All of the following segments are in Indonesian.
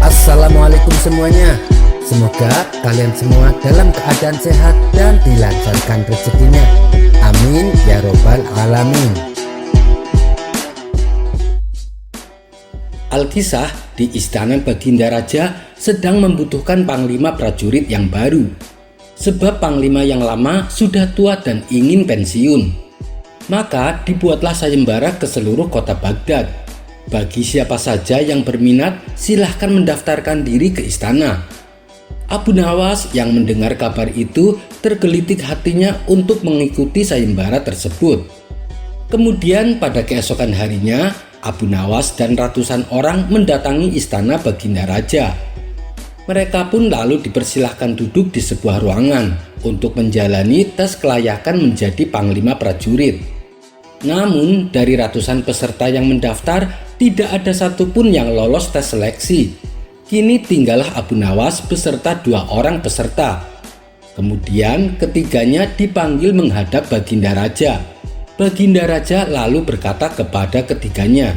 Assalamualaikum semuanya. Semoga kalian semua dalam keadaan sehat dan dilancarkan rezekinya. Amin ya robbal alamin. Alkisah di Istana Baginda Raja sedang membutuhkan panglima prajurit yang baru. Sebab panglima yang lama sudah tua dan ingin pensiun. Maka dibuatlah sayembara ke seluruh kota Baghdad. Bagi siapa saja yang berminat, silahkan mendaftarkan diri ke istana. Abu Nawas yang mendengar kabar itu tergelitik hatinya untuk mengikuti sayembara tersebut. Kemudian pada keesokan harinya, Abu Nawas dan ratusan orang mendatangi istana Baginda Raja. Mereka pun lalu dipersilahkan duduk di sebuah ruangan untuk menjalani tes kelayakan menjadi panglima prajurit. Namun dari ratusan peserta yang mendaftar, tidak ada satupun yang lolos tes seleksi. Kini tinggallah Abu Nawas beserta 2 orang peserta. Kemudian ketiganya dipanggil menghadap Baginda Raja. Baginda Raja lalu berkata kepada ketiganya,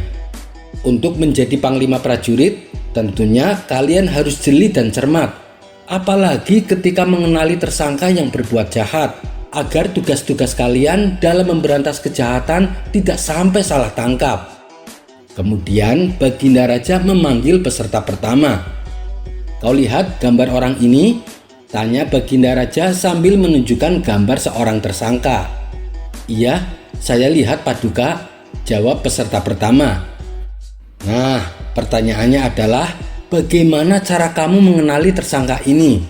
"Untuk menjadi panglima prajurit, tentunya kalian harus jeli dan cermat. Apalagi ketika mengenali tersangka yang berbuat jahat, agar tugas-tugas kalian dalam memberantas kejahatan tidak sampai salah tangkap." Kemudian Baginda Raja memanggil peserta pertama. "Kau lihat gambar orang ini?" tanya Baginda Raja sambil menunjukkan gambar seorang tersangka. "Iya, saya lihat Paduka," jawab peserta pertama. "Nah, pertanyaannya adalah bagaimana cara kamu mengenali tersangka ini?"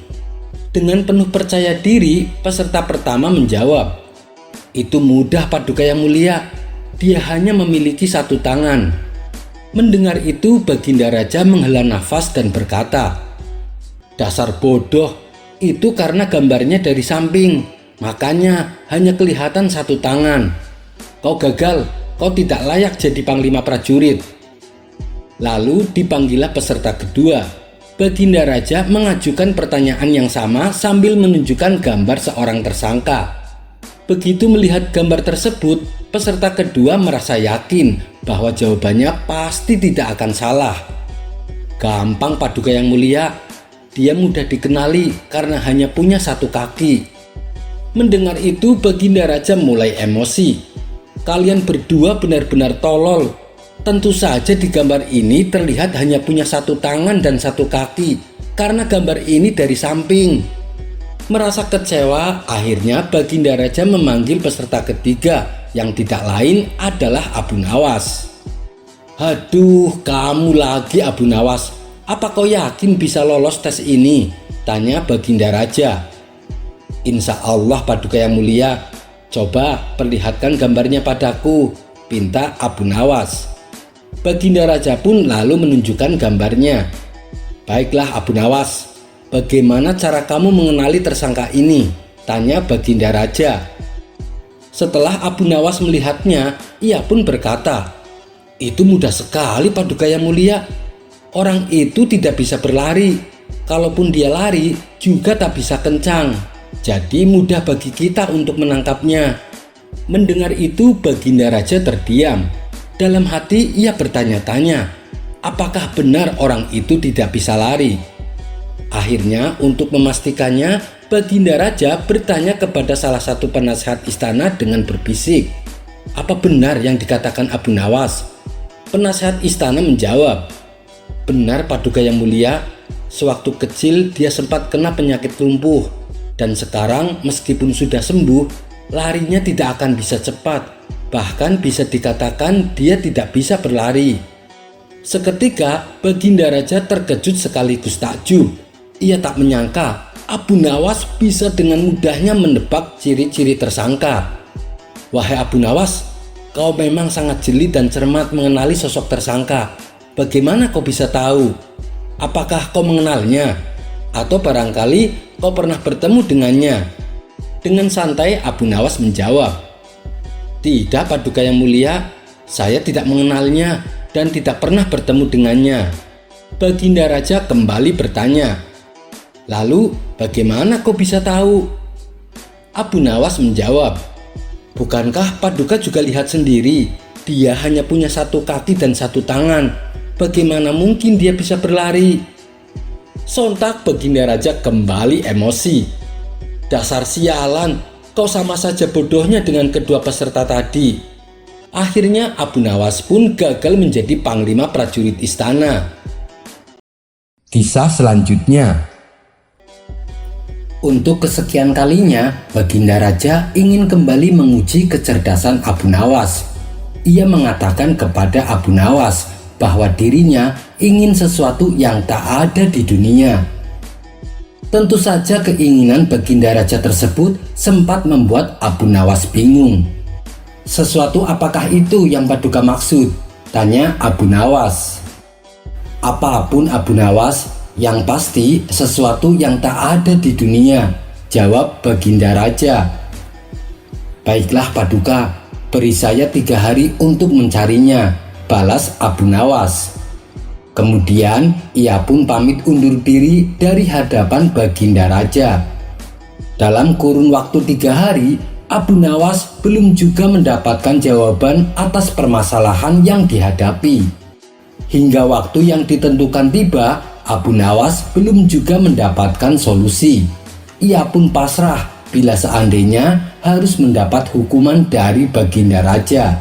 Dengan penuh percaya diri, peserta pertama menjawab, "Itu mudah Paduka yang mulia, dia hanya memiliki 1 tangan." Mendengar itu, Baginda Raja menghela nafas dan berkata, "Dasar bodoh, itu karena gambarnya dari samping, makanya hanya kelihatan 1 tangan. Kau gagal, kau tidak layak jadi panglima prajurit." Lalu dipanggillah peserta kedua. Baginda Raja mengajukan pertanyaan yang sama sambil menunjukkan gambar seorang tersangka. Begitu melihat gambar tersebut, peserta kedua merasa yakin bahwa jawabannya pasti tidak akan salah. "Gampang Paduka yang mulia, dia mudah dikenali karena hanya punya 1 kaki." Mendengar itu, Baginda Raja mulai emosi. "Kalian berdua benar-benar tolol. Tentu saja di gambar ini terlihat hanya punya 1 tangan dan 1 kaki karena gambar ini dari samping." Merasa kecewa, akhirnya Baginda Raja memanggil peserta ketiga yang tidak lain adalah Abu Nawas. "Haduh, kamu lagi Abu Nawas. Apa kau yakin bisa lolos tes ini?" tanya Baginda Raja. "Insya Allah Paduka yang mulia. Coba perlihatkan gambarnya padaku," pinta Abu Nawas. Baginda Raja pun lalu menunjukkan gambarnya. "Baiklah Abu Nawas, bagaimana cara kamu mengenali tersangka ini?" tanya Baginda Raja. Setelah Abu Nawas melihatnya, ia pun berkata, "Itu mudah sekali Paduka yang mulia. Orang itu tidak bisa berlari. Kalaupun dia lari, juga tak bisa kencang. Jadi mudah bagi kita untuk menangkapnya." Mendengar itu, Baginda Raja terdiam. Dalam hati ia bertanya-tanya, apakah benar orang itu tidak bisa lari? Akhirnya untuk memastikannya, Baginda Raja bertanya kepada salah satu penasehat istana dengan berbisik, "Apa benar yang dikatakan Abu Nawas?" Penasehat istana menjawab, "Benar Paduka yang mulia, sewaktu kecil dia sempat kena penyakit lumpuh, dan sekarang meskipun sudah sembuh, larinya tidak akan bisa cepat. Bahkan bisa dikatakan dia tidak bisa berlari." Seketika Baginda Raja terkejut sekaligus takjub. Ia tak menyangka Abu Nawas bisa dengan mudahnya menebak ciri-ciri tersangka. "Wahai Abu Nawas, kau memang sangat jeli dan cermat mengenali sosok tersangka. Bagaimana kau bisa tahu? Apakah kau mengenalnya? Atau barangkali kau pernah bertemu dengannya?" Dengan santai Abu Nawas menjawab, "Tidak Paduka yang mulia, saya tidak mengenalnya dan tidak pernah bertemu dengannya." Baginda Raja kembali bertanya, "Lalu bagaimana kau bisa tahu?" Abu Nawas menjawab, Bukankah Paduka juga lihat sendiri, dia hanya punya satu kaki dan satu tangan. Bagaimana mungkin dia bisa berlari? Sontak Baginda Raja kembali emosi. Dasar sialan, kau sama saja bodohnya dengan kedua peserta tadi. Akhirnya Abu Nawas pun gagal menjadi panglima prajurit istana. Kisah selanjutnya. Untuk kesekian kalinya, Baginda Raja ingin kembali menguji kecerdasan Abu Nawas. Ia mengatakan kepada Abu Nawas bahwa dirinya ingin sesuatu yang tak ada di dunia. Tentu saja keinginan Baginda Raja tersebut sempat membuat Abu Nawas bingung. Sesuatu apakah itu yang Paduka maksud? Tanya Abu Nawas. Apapun Abu Nawas, yang pasti sesuatu yang tak ada di dunia, jawab Baginda Raja. Baiklah Paduka, beri saya 3 hari untuk mencarinya, balas Abu Nawas. Kemudian ia pun pamit undur diri dari hadapan Baginda Raja. Dalam kurun waktu 3 hari, Abu Nawas belum juga mendapatkan jawaban atas permasalahan yang dihadapi. Hingga waktu yang ditentukan tiba, Abu Nawas belum juga mendapatkan solusi. Ia pun pasrah bila seandainya harus mendapat hukuman dari Baginda Raja.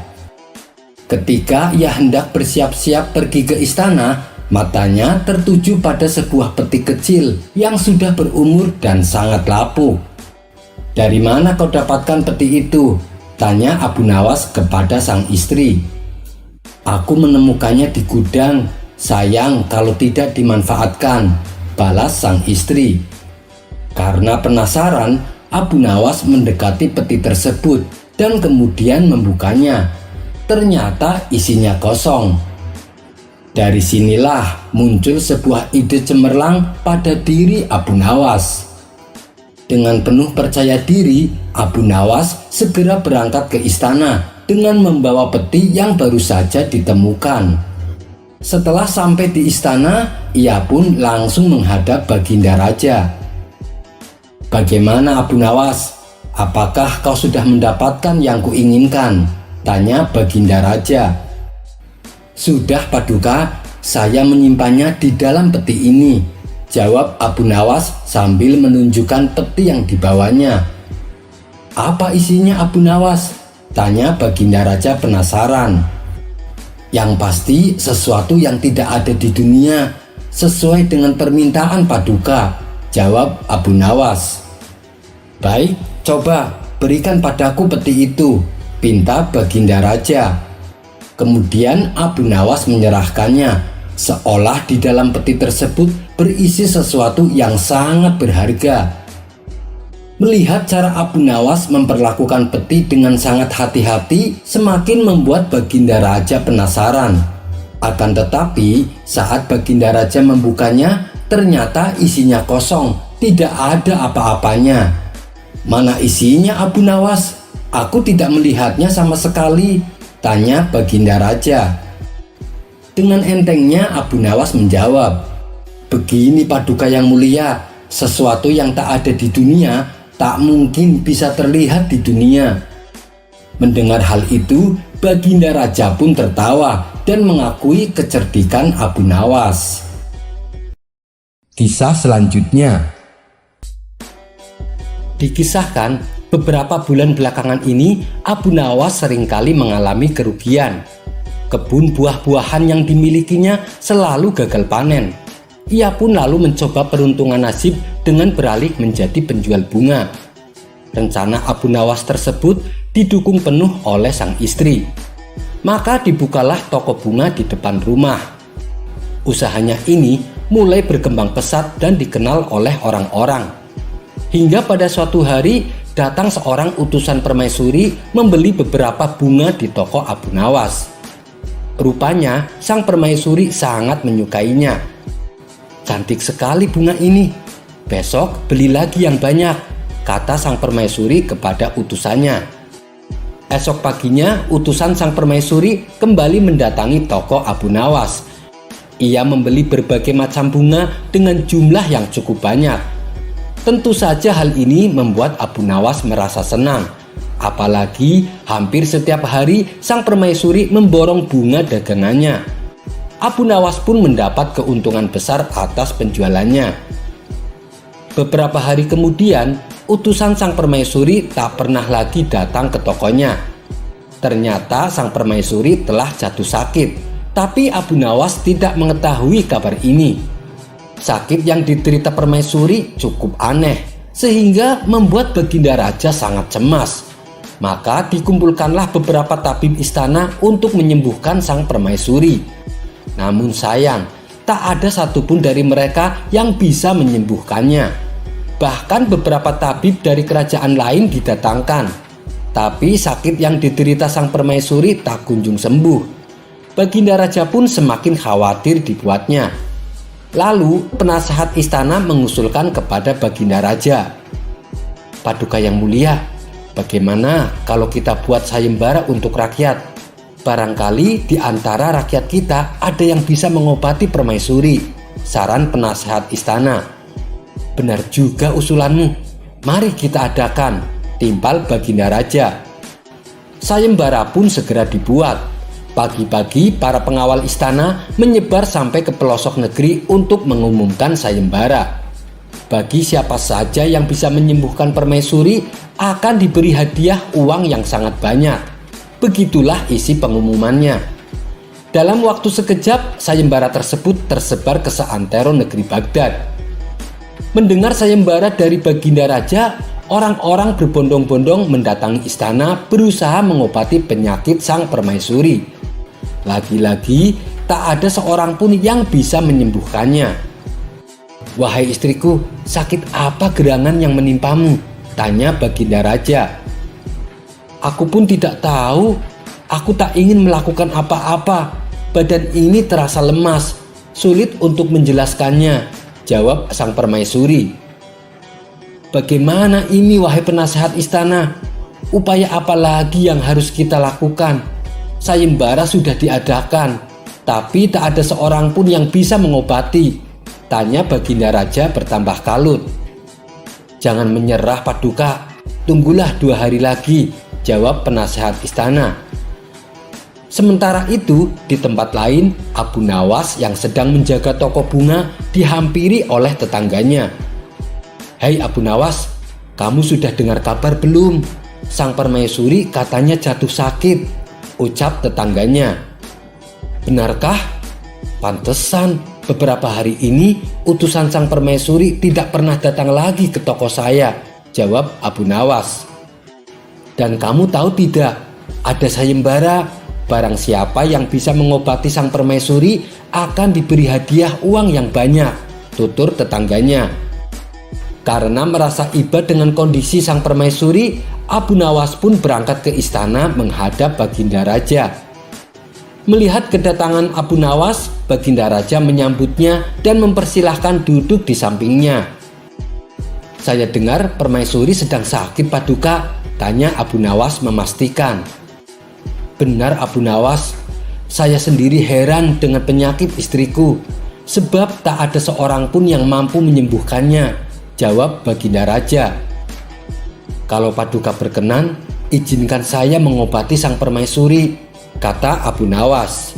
Ketika ia hendak bersiap-siap pergi ke istana, matanya tertuju pada sebuah peti kecil yang sudah berumur dan sangat lapuk. Dari mana kau dapatkan peti itu? Tanya Abu Nawas kepada sang istri. Aku menemukannya di gudang. Sayang kalau tidak dimanfaatkan, balas sang istri. Karena penasaran, Abu Nawas mendekati peti tersebut dan kemudian membukanya. Ternyata isinya kosong. Dari sinilah muncul sebuah ide cemerlang pada diri Abu Nawas. Dengan penuh percaya diri, Abu Nawas segera berangkat ke istana dengan membawa peti yang baru saja ditemukan. Setelah sampai di istana, ia pun langsung menghadap Baginda Raja. Bagaimana Abu Nawas? Apakah kau sudah mendapatkan yang kuinginkan? Tanya Baginda Raja. Sudah Paduka, saya menyimpannya di dalam peti ini, jawab Abu Nawas sambil menunjukkan peti yang dibawanya. Apa isinya Abu Nawas? Tanya Baginda Raja penasaran. Yang pasti sesuatu yang tidak ada di dunia, sesuai dengan permintaan Paduka, jawab Abu Nawas. Baik, coba berikan padaku peti itu, pinta Baginda Raja. Kemudian Abu Nawas menyerahkannya, seolah di dalam peti tersebut berisi sesuatu yang sangat berharga. Melihat cara Abu Nawas memperlakukan peti dengan sangat hati-hati semakin membuat Baginda Raja penasaran. Akan tetapi saat Baginda Raja membukanya, ternyata isinya kosong, tidak ada apa-apanya. Mana isinya Abu Nawas? Aku tidak melihatnya sama sekali, tanya Baginda Raja. Dengan entengnya Abu Nawas menjawab, begini Paduka yang mulia, sesuatu yang tak ada di dunia tak mungkin bisa terlihat di dunia. Mendengar hal itu, Baginda Raja pun tertawa dan mengakui kecerdikan Abu Nawas. Kisah selanjutnya. Dikisahkan, beberapa bulan belakangan ini Abu Nawas seringkali mengalami kerugian. Kebun buah-buahan yang dimilikinya selalu gagal panen. Ia pun lalu mencoba peruntungan nasib dengan beralih menjadi penjual bunga. Rencana Abu Nawas tersebut didukung penuh oleh sang istri. Maka dibukalah toko bunga di depan rumah. Usahanya ini mulai berkembang pesat dan dikenal oleh orang-orang. Hingga pada suatu hari datang seorang utusan permaisuri membeli beberapa bunga di toko Abu Nawas. Rupanya sang permaisuri sangat menyukainya. Cantik sekali bunga ini. Besok beli lagi yang banyak, kata sang permaisuri kepada utusannya. Esok paginya utusan sang permaisuri kembali mendatangi toko Abu Nawas. Ia membeli berbagai macam bunga dengan jumlah yang cukup banyak. Tentu saja hal ini membuat Abu Nawas merasa senang. Apalagi hampir setiap hari sang permaisuri memborong bunga dagangannya. Abu Nawas pun mendapat keuntungan besar atas penjualannya. Beberapa hari kemudian, utusan sang permaisuri tak pernah lagi datang ke tokonya. Ternyata sang permaisuri telah jatuh sakit, tapi Abu Nawas tidak mengetahui kabar ini. Sakit yang diderita permaisuri cukup aneh, sehingga membuat Baginda Raja sangat cemas. Maka dikumpulkanlah beberapa tabib istana untuk menyembuhkan sang permaisuri. Namun sayang, tak ada satupun dari mereka yang bisa menyembuhkannya. Bahkan beberapa tabib dari kerajaan lain didatangkan, tapi sakit yang diderita sang permaisuri tak kunjung sembuh. Baginda Raja pun semakin khawatir dibuatnya. Lalu penasehat istana mengusulkan kepada Baginda Raja, "Paduka yang mulia, bagaimana kalau kita buat sayembara untuk rakyat? Barangkali di antara rakyat kita ada yang bisa mengobati permaisuri," saran penasehat istana. "Benar juga usulanmu, mari kita adakan," timpal Baginda Raja. Sayembara pun segera dibuat. Pagi-pagi para pengawal istana menyebar sampai ke pelosok negeri untuk mengumumkan sayembara. Bagi siapa saja yang bisa menyembuhkan permaisuri akan diberi hadiah uang yang sangat banyak. Begitulah isi pengumumannya. Dalam waktu sekejap, sayembara tersebut tersebar ke seantero negeri Baghdad. Mendengar sayembara dari Baginda Raja, orang-orang berbondong-bondong mendatangi istana berusaha mengobati penyakit sang permaisuri. Lagi-lagi tak ada seorang pun yang bisa menyembuhkannya. "Wahai istriku, sakit apa gerangan yang menimpamu?" tanya Baginda Raja. "Aku pun tidak tahu. Aku tak ingin melakukan apa-apa. Badan ini terasa lemas, sulit untuk menjelaskannya," jawab sang permaisuri. "Bagaimana ini wahai penasehat istana? Upaya apa lagi yang harus kita lakukan? Sayembara sudah diadakan, tapi tak ada seorang pun yang bisa mengobati," tanya Baginda Raja bertambah kalut. "Jangan menyerah Paduka, tunggulah 2 hari lagi," jawab penasehat istana. Sementara itu, di tempat lain, Abu Nawas yang sedang menjaga toko bunga dihampiri oleh tetangganya. "Hai Abu Nawas, kamu sudah dengar kabar belum? Sang permaisuri katanya jatuh sakit," ucap tetangganya. "Benarkah? Pantesan beberapa hari ini utusan sang permaisuri tidak pernah datang lagi ke toko saya," jawab Abu Nawas. "Dan kamu tahu tidak, ada sayembara. Barang siapa yang bisa mengobati sang permaisuri akan diberi hadiah uang yang banyak," tutur tetangganya. Karena merasa iba dengan kondisi sang permaisuri, Abu Nawas pun berangkat ke istana menghadap Baginda Raja. Melihat kedatangan Abu Nawas, Baginda Raja menyambutnya dan mempersilahkan duduk di sampingnya. "Saya dengar permaisuri sedang sakit Paduka," tanya Abu Nawas memastikan. "Benar Abu Nawas, saya sendiri heran dengan penyakit istriku, sebab tak ada seorang pun yang mampu menyembuhkannya," jawab Baginda Raja. "Kalau Paduka berkenan, izinkan saya mengobati sang permaisuri," kata Abu Nawas.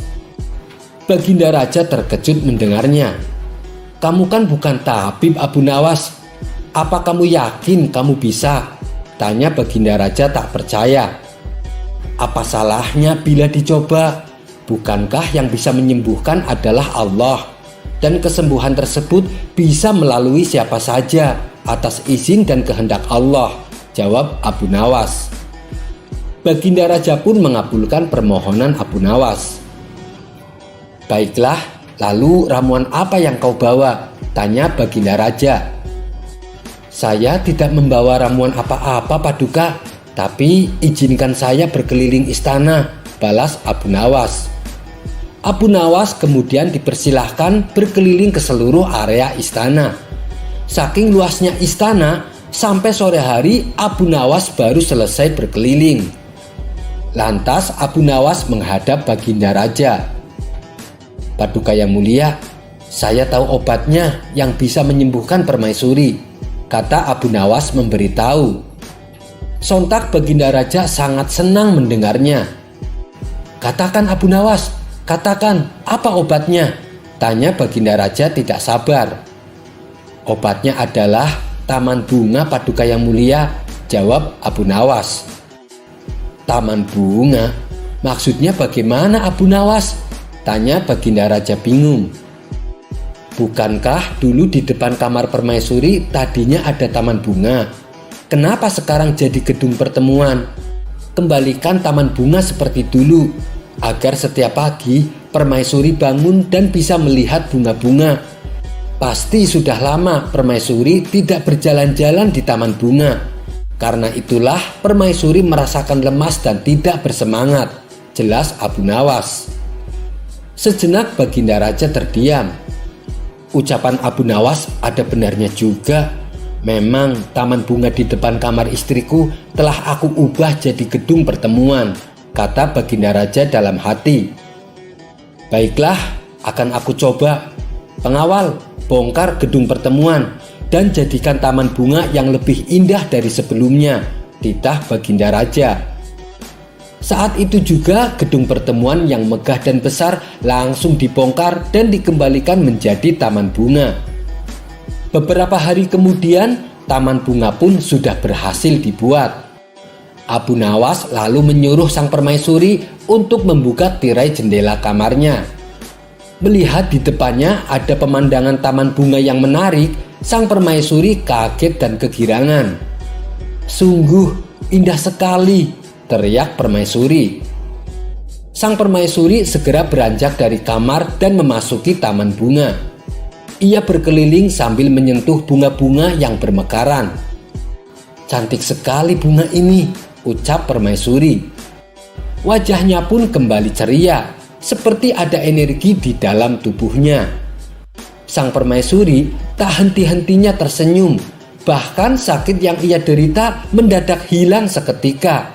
Baginda Raja terkejut mendengarnya. "Kamu kan bukan tabib Abu Nawas. Apa kamu yakin kamu bisa?" tanya Baginda Raja tak percaya. "Apa salahnya bila dicoba? Bukankah yang bisa menyembuhkan adalah Allah? Dan kesembuhan tersebut bisa melalui siapa saja atas izin dan kehendak Allah," jawab Abu Nawas. Baginda Raja pun mengabulkan permohonan Abu Nawas. "Baiklah, lalu ramuan apa yang kau bawa?" tanya Baginda Raja. "Saya tidak membawa ramuan apa-apa Paduka, tapi izinkan saya berkeliling istana," balas Abu Nawas. Abu Nawas kemudian dipersilahkan berkeliling ke seluruh area istana. Saking luasnya istana, sampai sore hari Abu Nawas baru selesai berkeliling. Lantas Abu Nawas menghadap Baginda Raja. "Paduka yang mulia, saya tahu obatnya yang bisa menyembuhkan permaisuri," kata Abu Nawas memberitahu. Sontak Baginda Raja sangat senang mendengarnya. "Katakan Abu Nawas, katakan apa obatnya?" tanya Baginda Raja tidak sabar. "Obatnya adalah Taman Bunga Paduka Yang Mulia," jawab Abu Nawas. "Taman bunga? Maksudnya bagaimana Abu Nawas?" tanya Baginda Raja bingung. "Bukankah dulu di depan kamar permaisuri tadinya ada taman bunga? Kenapa sekarang jadi gedung pertemuan? Kembalikan taman bunga seperti dulu, agar setiap pagi permaisuri bangun dan bisa melihat bunga-bunga. Pasti sudah lama permaisuri tidak berjalan-jalan di taman bunga. Karena itulah permaisuri merasakan lemas dan tidak bersemangat," jelas Abu Nawas. Sejenak Baginda Raja terdiam. Ucapan Abu Nawas ada benarnya juga. Memang taman bunga di depan kamar istriku telah aku ubah jadi gedung pertemuan, kata Baginda Raja dalam hati. "Baiklah, akan aku coba. Pengawal, bongkar gedung pertemuan dan jadikan taman bunga yang lebih indah dari sebelumnya," titah Baginda Raja. Saat itu juga gedung pertemuan yang megah dan besar langsung dibongkar dan dikembalikan menjadi taman bunga. Beberapa hari kemudian, taman bunga pun sudah berhasil dibuat. Abu Nawas lalu menyuruh sang permaisuri untuk membuka tirai jendela kamarnya. Melihat di depannya ada pemandangan taman bunga yang menarik, sang permaisuri kaget dan kegirangan. "Sungguh indah sekali," teriak permaisuri. Sang permaisuri segera beranjak dari kamar dan memasuki taman bunga. Ia berkeliling sambil menyentuh bunga-bunga yang bermekaran. "Cantik sekali bunga ini," ucap permaisuri. Wajahnya pun kembali ceria, seperti ada energi di dalam tubuhnya. Sang permaisuri tak henti-hentinya tersenyum, bahkan sakit yang ia derita mendadak hilang seketika.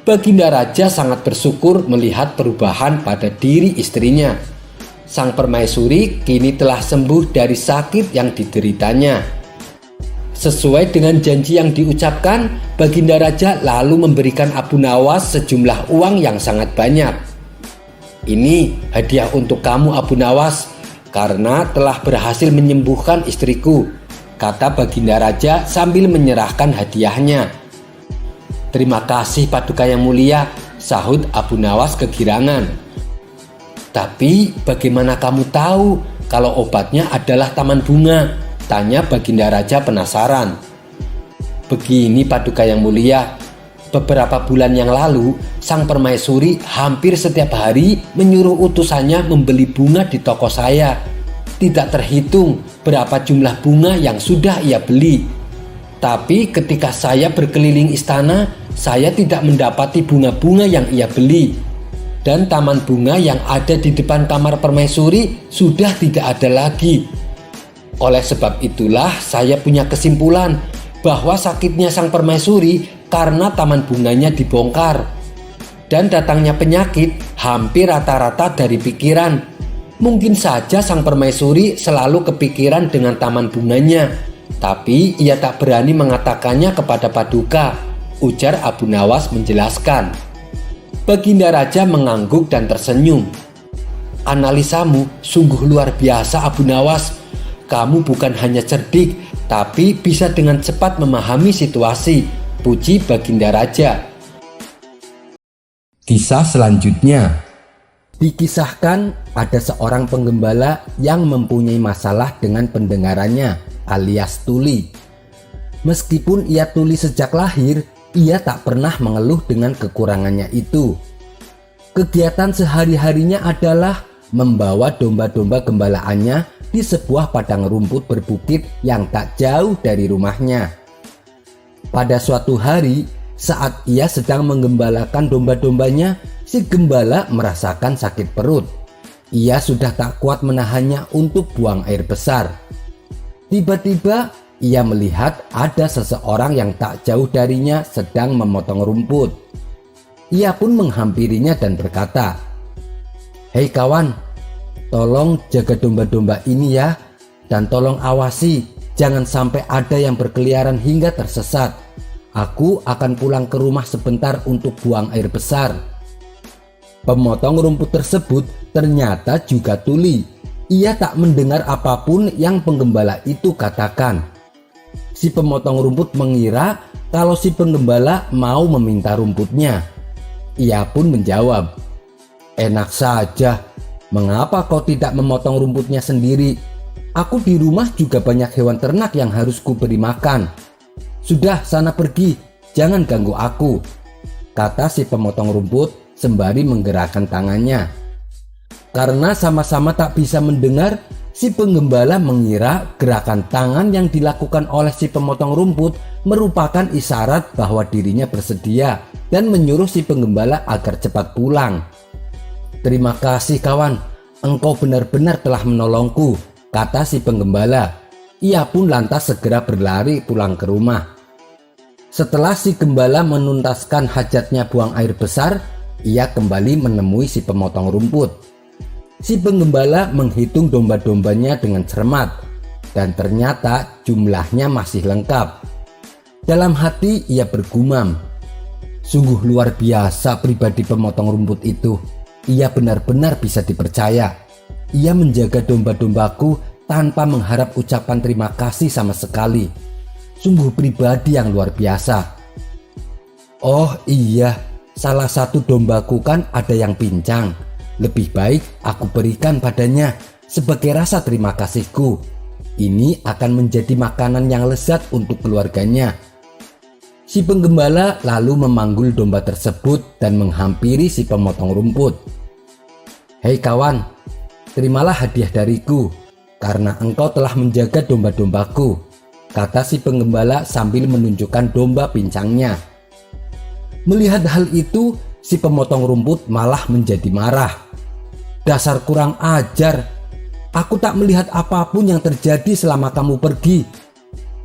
Baginda Raja sangat bersyukur melihat perubahan pada diri istrinya. Sang permaisuri kini telah sembuh dari sakit yang dideritanya. Sesuai dengan janji yang diucapkan, Baginda Raja lalu memberikan Abu Nawas sejumlah uang yang sangat banyak. "Ini hadiah untuk kamu Abu Nawas, karena telah berhasil menyembuhkan istriku," kata Baginda Raja sambil menyerahkan hadiahnya. "Terima kasih Paduka Yang Mulia," sahut Abu Nawas kegirangan. "Tapi bagaimana kamu tahu kalau obatnya adalah taman bunga?" tanya Baginda Raja penasaran. "Begini Paduka Yang Mulia, beberapa bulan yang lalu sang permaisuri hampir setiap hari menyuruh utusannya membeli bunga di toko saya. Tidak terhitung berapa jumlah bunga yang sudah ia beli. Tapi ketika saya berkeliling istana, saya tidak mendapati bunga-bunga yang ia beli. Dan taman bunga yang ada di depan kamar permaisuri sudah tidak ada lagi. Oleh sebab itulah saya punya kesimpulan bahwa sakitnya sang permaisuri karena taman bunganya dibongkar. Dan datangnya penyakit hampir rata-rata dari pikiran. Mungkin saja sang permaisuri selalu kepikiran dengan taman bunganya, tapi ia tak berani mengatakannya kepada Paduka," ujar Abu Nawas menjelaskan. Baginda Raja mengangguk dan tersenyum. "Analisamu sungguh luar biasa Abu Nawas. Kamu bukan hanya cerdik, tapi bisa dengan cepat memahami situasi," puji Baginda Raja. Kisah selanjutnya. Dikisahkan ada seorang penggembala yang mempunyai masalah dengan pendengarannya alias tuli. Meskipun ia tuli sejak lahir, ia tak pernah mengeluh dengan kekurangannya itu. Kegiatan sehari-harinya adalah membawa domba-domba gembalaannya di sebuah padang rumput berbukit yang tak jauh dari rumahnya. Pada suatu hari, saat ia sedang menggembalakan domba-dombanya, si gembala merasakan sakit perut. Ia sudah tak kuat menahannya untuk buang air besar. Tiba-tiba ia melihat ada seseorang yang tak jauh darinya sedang memotong rumput. Ia pun menghampirinya dan berkata, "Hei kawan, tolong jaga domba-domba ini ya, dan tolong awasi jangan sampai ada yang berkeliaran hingga tersesat. Aku akan pulang ke rumah sebentar untuk buang air besar." Pemotong rumput tersebut ternyata juga tuli. Ia tak mendengar apapun yang penggembala itu katakan. Si pemotong rumput mengira kalau si penggembala mau meminta rumputnya. Ia pun menjawab, "Enak saja, mengapa kau tidak memotong rumputnya sendiri? Aku di rumah juga banyak hewan ternak yang harus kuberi makan. Sudah, sana pergi, jangan ganggu aku," kata si pemotong rumput sembari menggerakkan tangannya. Karena sama-sama tak bisa mendengar, si penggembala mengira gerakan tangan yang dilakukan oleh si pemotong rumput merupakan isyarat bahwa dirinya bersedia dan menyuruh si penggembala agar cepat pulang. "Terima kasih kawan, engkau benar-benar telah menolongku," kata si penggembala. Ia pun lantas segera berlari pulang ke rumah. Setelah si gembala menuntaskan hajatnya buang air besar, ia kembali menemui si pemotong rumput. Si penggembala menghitung domba-dombanya dengan cermat, dan ternyata jumlahnya masih lengkap. Dalam hati ia bergumam, "Sungguh luar biasa pribadi pemotong rumput itu. Ia benar-benar bisa dipercaya. Ia menjaga domba-dombaku tanpa mengharap ucapan terima kasih sama sekali. Sungguh pribadi yang luar biasa. Oh iya, salah satu dombaku kan ada yang pincang. Lebih baik aku berikan padanya sebagai rasa terima kasihku. Ini akan menjadi makanan yang lezat untuk keluarganya." Si penggembala lalu memanggul domba tersebut dan menghampiri si pemotong rumput. "Hei kawan, terimalah hadiah dariku karena engkau telah menjaga domba-dombaku," kata si penggembala sambil menunjukkan domba pincangnya. Melihat hal itu, si pemotong rumput malah menjadi marah. "Dasar kurang ajar, aku tak melihat apapun yang terjadi selama kamu pergi.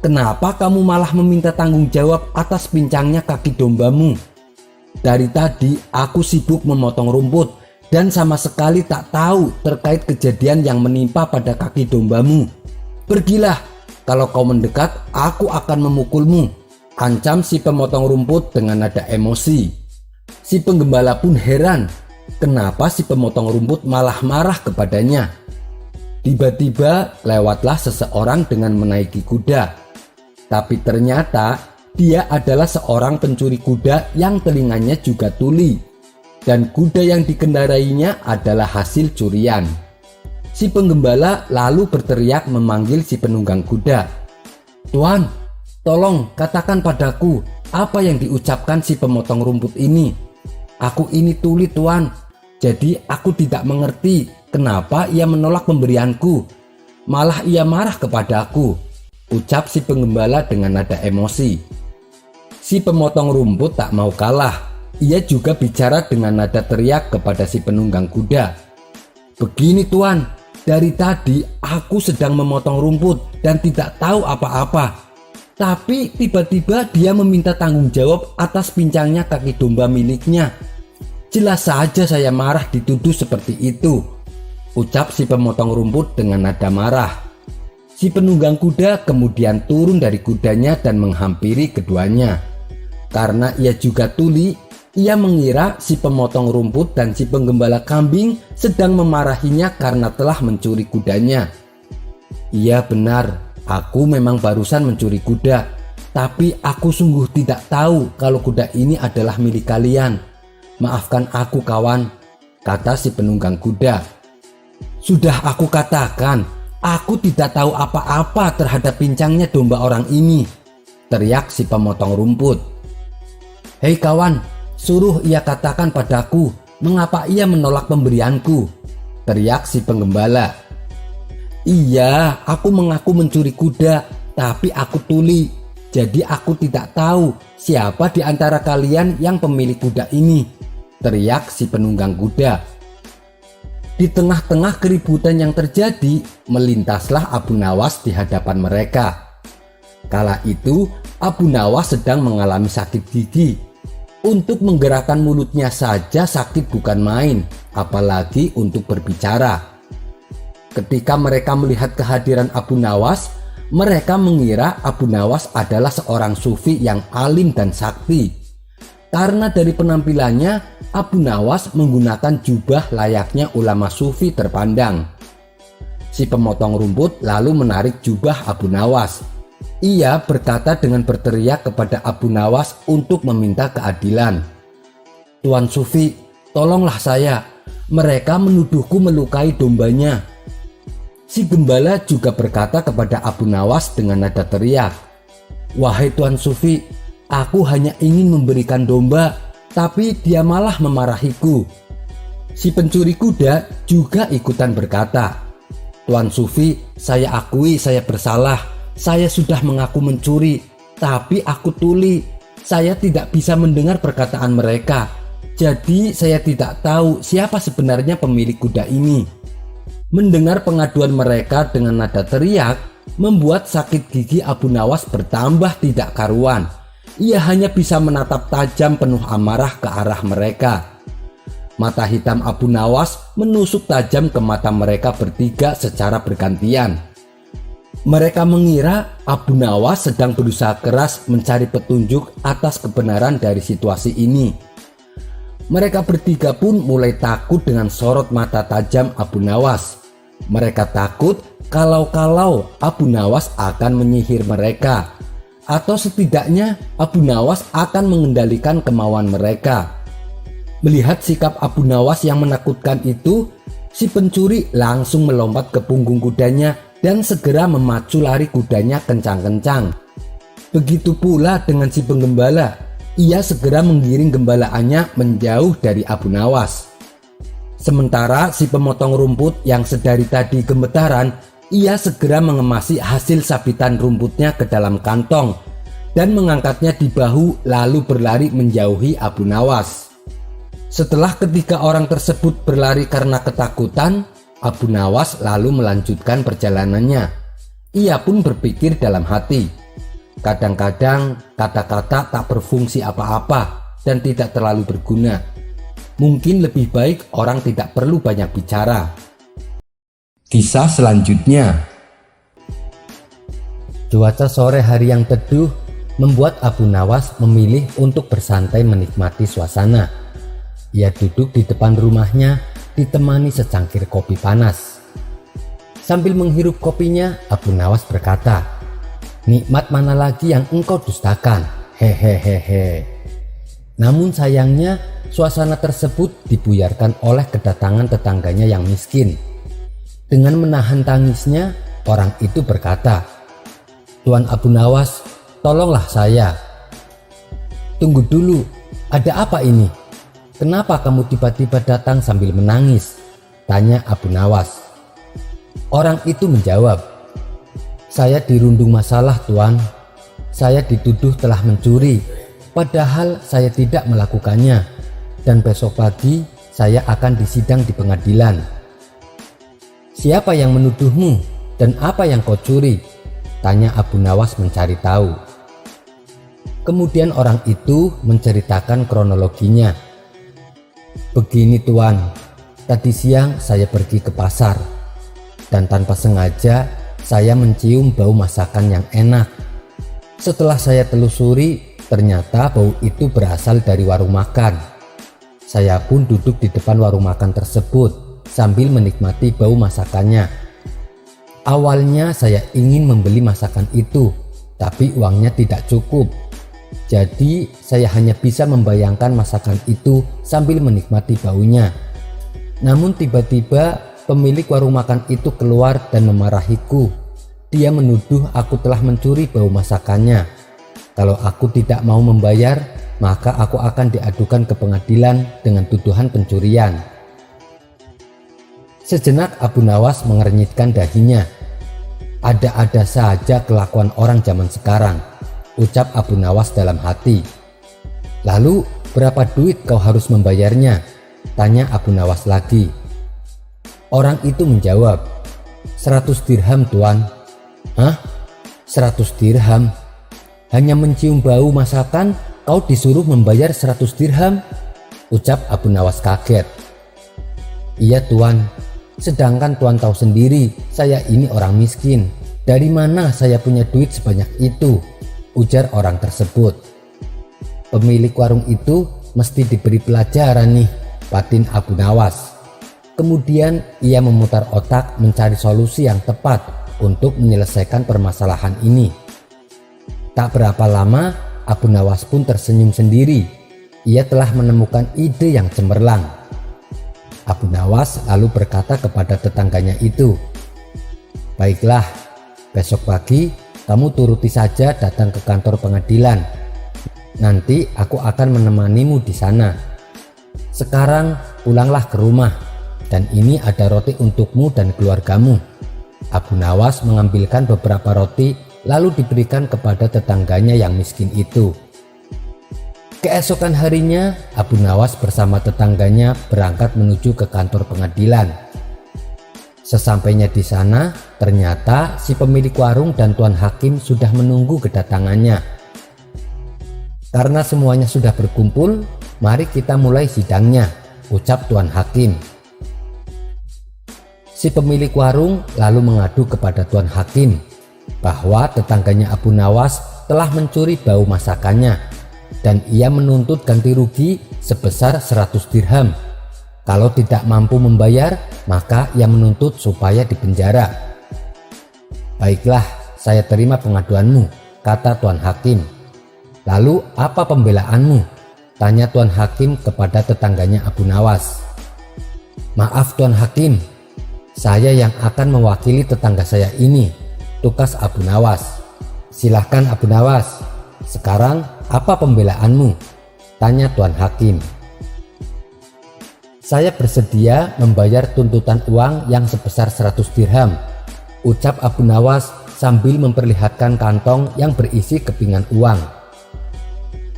Kenapa kamu malah meminta tanggung jawab atas pincangnya kaki dombamu? Dari tadi aku sibuk memotong rumput dan sama sekali tak tahu terkait kejadian yang menimpa pada kaki dombamu. Pergilah, kalau kau mendekat aku akan memukulmu," ancam si pemotong rumput dengan nada emosi. Si penggembala pun heran, kenapa si pemotong rumput malah marah kepadanya. Tiba-tiba lewatlah seseorang dengan menaiki kuda. Tapi ternyata dia adalah seorang pencuri kuda yang telinganya juga tuli. Dan kuda yang dikendarainya adalah hasil curian. Si penggembala lalu berteriak memanggil si penunggang kuda. "Tuan, tolong katakan padaku apa yang diucapkan si pemotong rumput ini. Aku ini tuli tuan, jadi aku tidak mengerti kenapa ia menolak pemberianku. Malah ia marah kepadaku," ucap si penggembala dengan nada emosi. Si pemotong rumput tak mau kalah. Ia juga bicara dengan nada teriak kepada si penunggang kuda. "Begini tuan, dari tadi aku sedang memotong rumput dan tidak tahu apa-apa. Tapi tiba-tiba dia meminta tanggung jawab atas pincangnya kaki domba miliknya. Jelas saja saya marah dituduh seperti itu," ucap si pemotong rumput dengan nada marah. Si penunggang kuda kemudian turun dari kudanya dan menghampiri keduanya. Karena ia juga tuli, ia mengira si pemotong rumput dan si penggembala kambing sedang memarahinya karena telah mencuri kudanya. "Iya benar, aku memang barusan mencuri kuda, tapi aku sungguh tidak tahu kalau kuda ini adalah milik kalian. Maafkan aku kawan," kata si penunggang kuda. "Sudah aku katakan, aku tidak tahu apa-apa terhadap pincangnya domba orang ini," teriak si pemotong rumput. "Hei kawan, suruh ia katakan padaku mengapa ia menolak pemberianku," teriak si penggembala. "Iya, aku mengaku mencuri kuda, tapi aku tuli. Jadi aku tidak tahu siapa di antara kalian yang pemilik kuda ini," teriak si penunggang kuda. Di tengah-tengah keributan yang terjadi, melintaslah Abu Nawas di hadapan mereka. Kala itu, Abu Nawas sedang mengalami sakit gigi. Untuk menggerakkan mulutnya saja sakit bukan main, apalagi untuk berbicara. Ketika mereka melihat kehadiran Abu Nawas, Mereka mengira Abu Nawas adalah seorang sufi yang alim dan sakti. Karena dari penampilannya, Abu Nawas menggunakan jubah layaknya ulama sufi terpandang. Si pemotong rumput lalu menarik jubah Abu Nawas. Ia berkata dengan berteriak kepada Abu Nawas untuk meminta keadilan. "Tuan Sufi, tolonglah saya. Mereka menuduhku melukai dombanya." Si gembala juga berkata kepada Abu Nawas dengan nada teriak, "Wahai Tuan Sufi, aku hanya ingin memberikan domba, tapi dia malah memarahiku." Si pencuri kuda juga ikutan berkata, "Tuan Sufi, saya akui saya bersalah. Saya sudah mengaku mencuri, tapi aku tuli. Saya tidak bisa mendengar perkataan mereka. Jadi saya tidak tahu siapa sebenarnya pemilik kuda ini." Mendengar pengaduan mereka dengan nada teriak membuat sakit gigi Abu Nawas bertambah tidak karuan. Ia hanya bisa menatap tajam penuh amarah ke arah mereka. Mata hitam Abu Nawas menusuk tajam ke mata mereka bertiga secara bergantian. Mereka mengira Abu Nawas sedang berusaha keras mencari petunjuk atas kebenaran dari situasi ini. Mereka bertiga pun mulai takut dengan sorot mata tajam Abu Nawas. Mereka takut kalau Abu Nawas akan menyihir mereka, atau setidaknya Abu Nawas akan mengendalikan kemauan mereka. Melihat sikap Abu Nawas yang menakutkan itu, si pencuri langsung melompat ke punggung kudanya dan segera memacu lari kudanya kencang-kencang. Begitu pula dengan si penggembala. Ia segera menggiring gembalaannya menjauh dari Abu Nawas. Sementara si pemotong rumput yang sedari tadi gemetaran, ia segera mengemasi hasil sabitan rumputnya ke dalam kantong dan mengangkatnya di bahu lalu berlari menjauhi Abu Nawas. Setelah ketiga orang tersebut berlari karena ketakutan, Abu Nawas lalu melanjutkan perjalanannya. Ia pun berpikir dalam hati, kadang-kadang kata-kata tak berfungsi apa-apa dan tidak terlalu berguna. Mungkin lebih baik orang tidak perlu banyak bicara. Kisah selanjutnya. Cuaca sore hari yang teduh membuat Abu Nawas memilih untuk bersantai menikmati suasana. Ia duduk di depan rumahnya ditemani secangkir kopi panas. Sambil menghirup kopinya, Abu Nawas berkata, "Nikmat mana lagi yang engkau dustakan? Hehehehe." Namun sayangnya suasana tersebut dibuyarkan oleh kedatangan tetangganya yang miskin. Dengan menahan tangisnya, orang itu berkata, "Tuan Abu Nawas, tolonglah saya." "Tunggu dulu, ada apa ini? Kenapa kamu tiba-tiba datang sambil menangis?" tanya Abu Nawas. Orang itu menjawab, "Saya dirundung masalah, Tuan. Saya dituduh telah mencuri. Padahal saya tidak melakukannya, dan besok pagi saya akan disidang di pengadilan." "Siapa yang menuduhmu dan apa yang kau curi?" tanya Abu Nawas mencari tahu. Kemudian orang itu menceritakan kronologinya. "Begini Tuan, tadi siang saya pergi ke pasar dan tanpa sengaja saya mencium bau masakan yang enak. Setelah saya telusuri, ternyata bau itu berasal dari warung makan. Saya pun duduk di depan warung makan tersebut sambil menikmati bau masakannya. Awalnya saya ingin membeli masakan itu, tapi uangnya tidak cukup. Jadi saya hanya bisa membayangkan masakan itu sambil menikmati baunya. Namun tiba-tiba pemilik warung makan itu keluar dan memarahiku. Dia menuduh aku telah mencuri bau masakannya. Kalau aku tidak mau membayar, maka aku akan diadukan ke pengadilan dengan tuduhan pencurian." Sejenak Abu Nawas mengernyitkan dahinya. "Ada-ada saja kelakuan orang zaman sekarang," ucap Abu Nawas dalam hati. "Lalu berapa duit kau harus membayarnya?" tanya Abu Nawas lagi. Orang itu menjawab, 100 dirham Tuan." "Hah? 100 dirham? Hanya mencium bau masakan kau disuruh membayar 100 dirham?" ucap Abu Nawas kaget. "Iya Tuan, sedangkan Tuan tahu sendiri saya ini orang miskin. "Dari mana saya punya duit sebanyak itu?" ujar orang tersebut. "Pemilik warung itu mesti diberi pelajaran nih," batin Abu Nawas. Kemudian ia memutar otak mencari solusi yang tepat untuk menyelesaikan permasalahan ini. Tak berapa lama Abu Nawas pun tersenyum sendiri. Ia telah menemukan ide yang cemerlang. Abu Nawas lalu berkata kepada tetangganya itu, "Baiklah, besok pagi kamu turuti saja datang ke kantor pengadilan. Nanti aku akan menemanimu di sana. Sekarang pulanglah ke rumah, dan ini ada roti untukmu dan keluargamu." Abu Nawas mengambilkan beberapa roti lalu diberikan kepada tetangganya yang miskin itu. Keesokan harinya, Abu Nawas bersama tetangganya berangkat menuju ke kantor pengadilan. Sesampainya di sana, ternyata si pemilik warung dan tuan hakim sudah menunggu kedatangannya. "Karena semuanya sudah berkumpul, mari kita mulai sidangnya," ucap tuan hakim. Si pemilik warung lalu mengadu kepada tuan hakim bahwa tetangganya Abu Nawas telah mencuri bau masakannya dan ia menuntut ganti rugi sebesar 100 dirham. Kalau tidak mampu membayar, maka ia menuntut supaya dipenjara. "Baiklah, saya terima pengaduanmu," kata tuan hakim. "Lalu apa pembelaanmu?" tanya tuan hakim kepada tetangganya Abu Nawas. "Maaf tuan hakim, saya yang akan mewakili tetangga saya ini," tukas Abu Nawas. "Silahkan Abu Nawas, sekarang apa pembelaanmu?" tanya tuan hakim. "Saya bersedia membayar tuntutan uang yang sebesar 100 dirham, ucap Abu Nawas sambil memperlihatkan kantong yang berisi kepingan uang.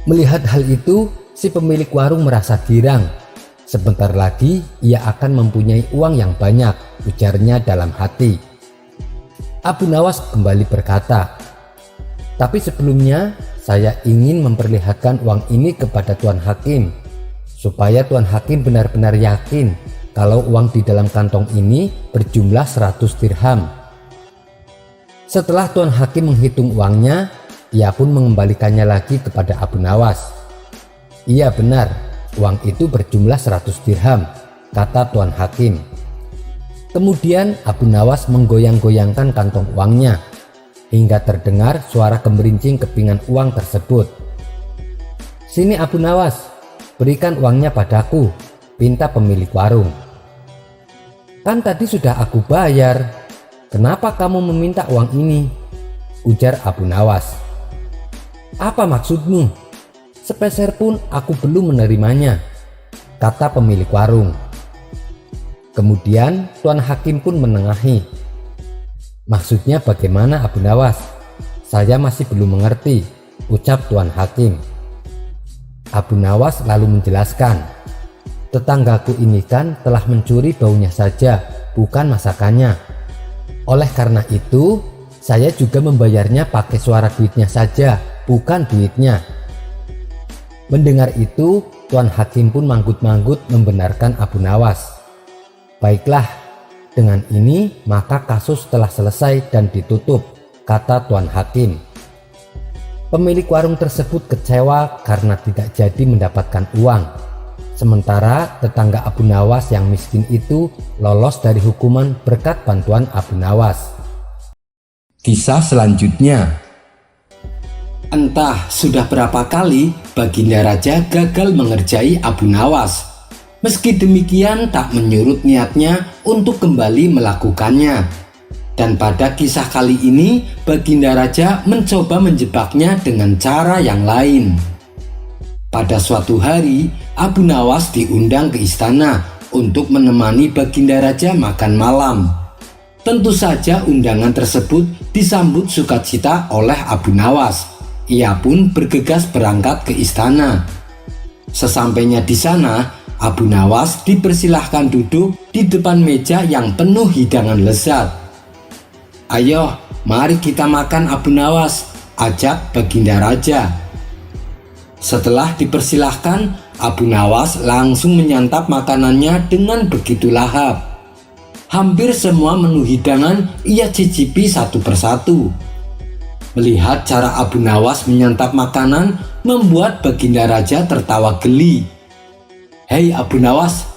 Melihat hal itu, si pemilik warung merasa girang. Sebentar lagi ia akan mempunyai uang yang banyak, ujarnya dalam hati. Abu Nawas kembali berkata, "Tapi sebelumnya saya ingin memperlihatkan uang ini kepada Tuan Hakim, supaya Tuan Hakim benar-benar yakin kalau uang di dalam kantong ini berjumlah 100 dirham." Setelah Tuan Hakim menghitung uangnya, ia pun mengembalikannya lagi kepada Abu Nawas. "Iya benar, uang itu berjumlah 100 dirham, kata Tuan Hakim. Kemudian Abu Nawas menggoyang-goyangkan kantong uangnya, hingga terdengar suara gemerincing kepingan uang tersebut. "Sini Abu Nawas, berikan uangnya padaku," pinta pemilik warung. "Kan tadi sudah aku bayar, kenapa kamu meminta uang ini?" ujar Abu Nawas. "Apa maksudmu? Sepeser pun aku belum menerimanya," kata pemilik warung. Kemudian Tuan Hakim pun menengahi. "Maksudnya bagaimana Abu Nawas? Saya masih belum mengerti," ucap Tuan Hakim. Abu Nawas lalu menjelaskan, "Tetanggaku ini kan telah mencuri baunya saja, bukan masakannya. Oleh karena itu, saya juga membayarnya pakai suara duitnya saja, bukan duitnya." Mendengar itu, Tuan Hakim pun manggut-manggut membenarkan Abu Nawas. "Baiklah, dengan ini maka kasus telah selesai dan ditutup," kata Tuan Hakim. Pemilik warung tersebut kecewa karena tidak jadi mendapatkan uang. Sementara tetangga Abu Nawas yang miskin itu lolos dari hukuman berkat bantuan Abu Nawas. Kisah selanjutnya. Entah sudah berapa kali Baginda Raja gagal mengerjai Abu Nawas. Meski demikian tak menyurut niatnya untuk kembali melakukannya. Dan pada kisah kali ini Baginda Raja mencoba menjebaknya dengan cara yang lain. Pada suatu hari Abu Nawas diundang ke istana untuk menemani Baginda Raja makan malam. Tentu saja undangan tersebut disambut sukacita oleh Abu Nawas. Ia pun bergegas berangkat ke istana. Sesampainya di sana, Abu Nawas dipersilahkan duduk di depan meja yang penuh hidangan lezat. "Ayo, mari kita makan Abu Nawas," ajak Baginda Raja. Setelah dipersilahkan, Abu Nawas langsung menyantap makanannya dengan begitu lahap. Hampir semua menu hidangan ia cicipi satu persatu. Melihat cara Abu Nawas menyantap makanan membuat Baginda Raja tertawa geli. "Hei Abu Nawas,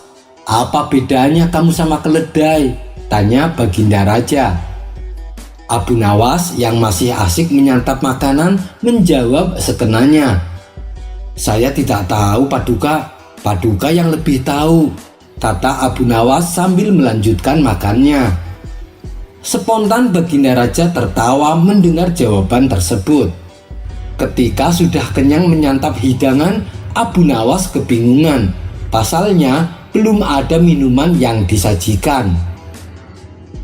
apa bedanya kamu sama keledai?" tanya Baginda Raja. Abu Nawas yang masih asik menyantap makanan menjawab sekenanya. "Saya tidak tahu Paduka, Paduka yang lebih tahu," kata Abu Nawas sambil melanjutkan makannya. Spontan Baginda Raja tertawa mendengar jawaban tersebut. Ketika sudah kenyang menyantap hidangan, Abu Nawas kebingungan. Pasalnya belum ada minuman yang disajikan.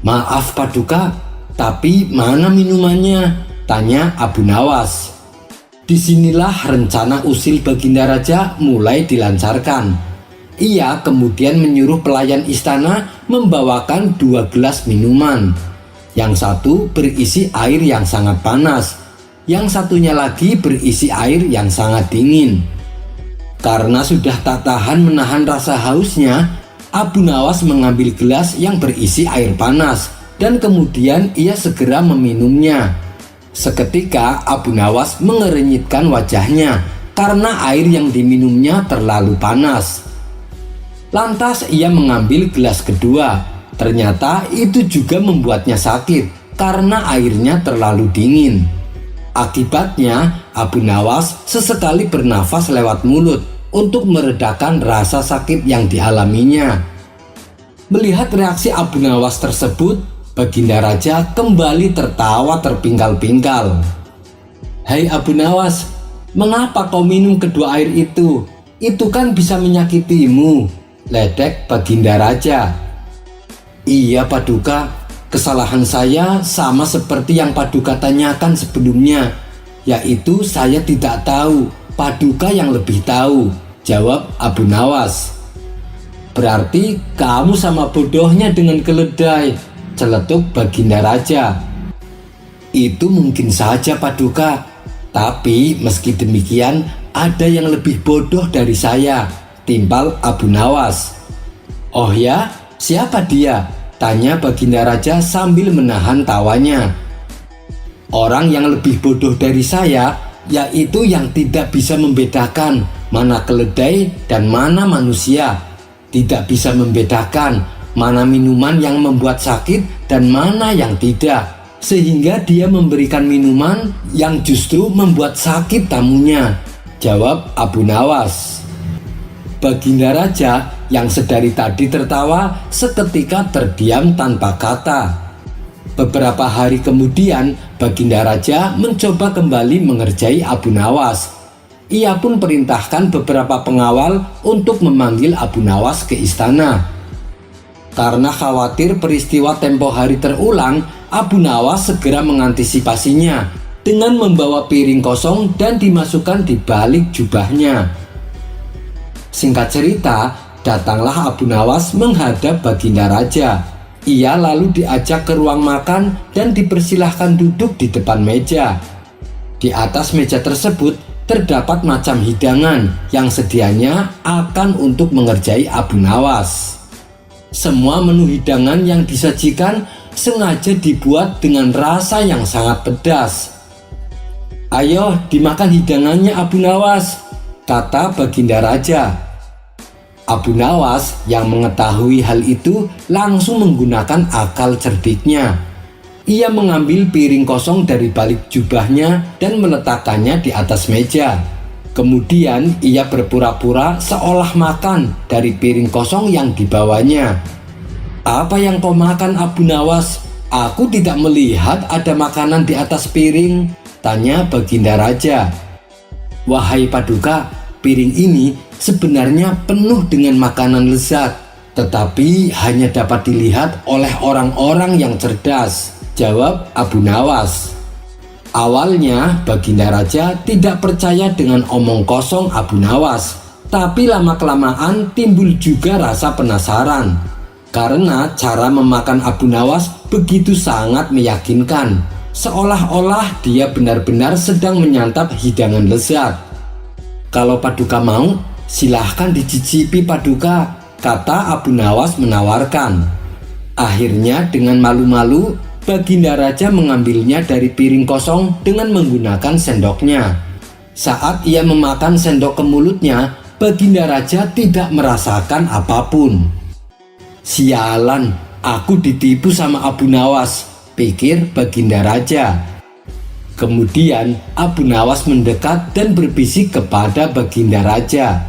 "Maaf Paduka, tapi mana minumannya?" tanya Abu Nawas. Disinilah rencana usil Baginda Raja mulai dilancarkan. Ia kemudian menyuruh pelayan istana membawakan 2 gelas minuman. Yang satu berisi air yang sangat panas, yang satunya lagi berisi air yang sangat dingin. Karena sudah tak tahan menahan rasa hausnya, Abu Nawas mengambil gelas yang berisi air panas dan kemudian ia segera meminumnya. Seketika Abu Nawas mengerenyitkan wajahnya karena air yang diminumnya terlalu panas. Lantas ia mengambil gelas kedua. Ternyata itu juga membuatnya sakit karena airnya terlalu dingin. Akibatnya Abu Nawas sesekali bernafas lewat mulut untuk meredakan rasa sakit yang dialaminya. Melihat reaksi Abu Nawas tersebut, Baginda Raja kembali tertawa terpingkal-pingkal. "Hai Abu Nawas, mengapa kau minum kedua air itu? Itu kan bisa menyakitimu," ledek Baginda Raja. "Iya Paduka, kesalahan saya sama seperti yang Paduka tanyakan sebelumnya, yaitu saya tidak tahu, Paduka yang lebih tahu," jawab Abu Nawas. "Berarti kamu sama bodohnya dengan keledai," celetuk Baginda Raja. "Itu mungkin saja Paduka, tapi meski demikian ada yang lebih bodoh dari saya," timpal Abu Nawas. "Oh ya, siapa dia?" tanya Baginda Raja sambil menahan tawanya. "Orang yang lebih bodoh dari saya, yaitu yang tidak bisa membedakan mana keledai dan mana manusia, tidak bisa membedakan mana minuman yang membuat sakit dan mana yang tidak, sehingga dia memberikan minuman yang justru membuat sakit tamunya," jawab Abu Nawas. Baginda Raja yang sedari tadi tertawa seketika terdiam tanpa kata. Beberapa hari kemudian Baginda Raja mencoba kembali mengerjai Abu Nawas. Ia pun perintahkan beberapa pengawal untuk memanggil Abu Nawas ke istana. Karena khawatir peristiwa tempo hari terulang, Abu Nawas segera mengantisipasinya dengan membawa piring kosong dan dimasukkan di balik jubahnya. Singkat cerita, datanglah Abu Nawas menghadap Baginda Raja. Ia lalu diajak ke ruang makan dan dipersilahkan duduk di depan meja. Di atas meja tersebut terdapat macam hidangan yang sedianya akan untuk mengerjai Abu Nawas. Semua menu hidangan yang disajikan sengaja dibuat dengan rasa yang sangat pedas. "Ayo dimakan hidangannya Abu Nawas," kata Baginda Raja. Abu Nawas yang mengetahui hal itu langsung menggunakan akal cerdiknya. Ia mengambil piring kosong dari balik jubahnya dan meletakkannya di atas meja. Kemudian ia berpura-pura seolah makan dari piring kosong yang dibawanya. "Apa yang kau makan Abu Nawas? Aku tidak melihat ada makanan di atas piring," tanya Baginda Raja. "Wahai Paduka, piring ini sebenarnya penuh dengan makanan lezat, tetapi hanya dapat dilihat oleh orang-orang yang cerdas," jawab Abu Nawas. Awalnya Baginda Raja tidak percaya dengan omong kosong Abu Nawas, tapi lama-kelamaan timbul juga rasa penasaran. Karena cara memakan Abu Nawas begitu sangat meyakinkan, seolah-olah dia benar-benar sedang menyantap hidangan lezat. "Kalau Paduka mau, silahkan dicicipi Paduka," kata Abu Nawas menawarkan. Akhirnya dengan malu-malu, Baginda Raja mengambilnya dari piring kosong dengan menggunakan sendoknya. Saat ia memakan sendok ke mulutnya, Baginda Raja tidak merasakan apapun. "Sialan, aku ditipu sama Abu Nawas," pikir Baginda Raja. Kemudian Abu Nawas mendekat dan berbisik kepada Baginda Raja.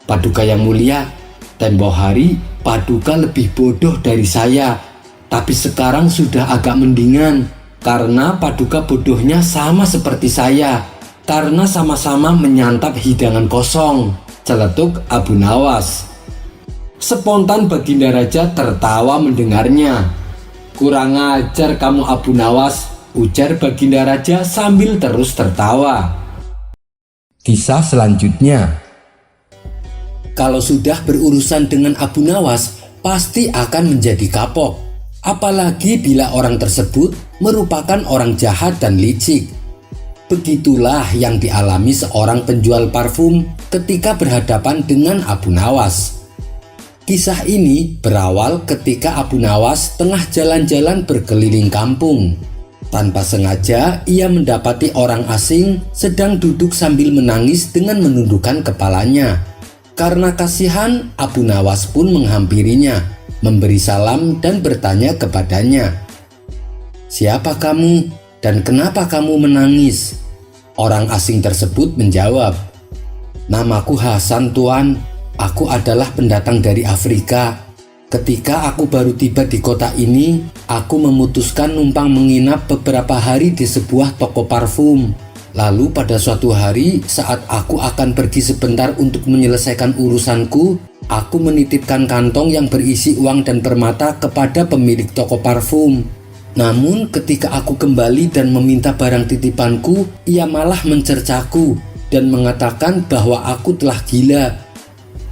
"Paduka yang mulia, tempo hari Paduka lebih bodoh dari saya, tapi sekarang sudah agak mendingan karena Paduka bodohnya sama seperti saya, karena sama-sama menyantap hidangan kosong," celetuk Abu Nawas. Spontan Baginda Raja tertawa mendengarnya. "Kurang ajar kamu Abu Nawas," ujar Baginda Raja sambil terus tertawa. Kisah selanjutnya. Kalau sudah berurusan dengan Abu Nawas, pasti akan menjadi kapok. Apalagi bila orang tersebut merupakan orang jahat dan licik. Begitulah yang dialami seorang penjual parfum ketika berhadapan dengan Abu Nawas. Kisah ini berawal ketika Abu Nawas tengah jalan-jalan berkeliling kampung. Tanpa sengaja ia mendapati orang asing sedang duduk sambil menangis dengan menundukkan kepalanya. Karena kasihan, Abu Nawas pun menghampirinya, memberi salam dan bertanya kepadanya, "Siapa kamu dan kenapa kamu menangis?" Orang asing tersebut menjawab, "Namaku Hasan, Tuan. Aku adalah pendatang dari Afrika. Ketika aku baru tiba di kota ini, aku memutuskan numpang menginap beberapa hari di sebuah toko parfum. Lalu pada suatu hari saat aku akan pergi sebentar untuk menyelesaikan urusanku, aku menitipkan kantong yang berisi uang dan permata kepada pemilik toko parfum. Namun ketika aku kembali dan meminta barang titipanku, ia malah mencercaku dan mengatakan bahwa aku telah gila."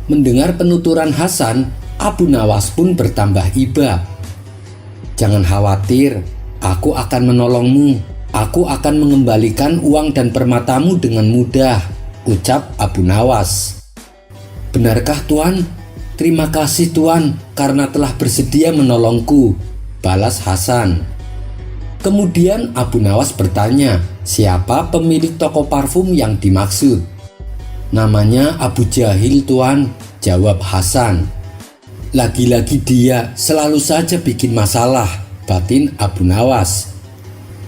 Mendengar penuturan Hasan, Abu Nawas pun bertambah iba. "Jangan khawatir, aku akan menolongmu. Aku akan mengembalikan uang dan permatamu dengan mudah," ucap Abu Nawas. "Benarkah Tuan? Terima kasih Tuan karena telah bersedia menolongku," balas Hasan. Kemudian Abu Nawas bertanya, siapa pemilik toko parfum yang dimaksud. "Namanya Abu Jahil Tuan," jawab Hasan. "Lagi-lagi dia selalu saja bikin masalah," batin Abu Nawas.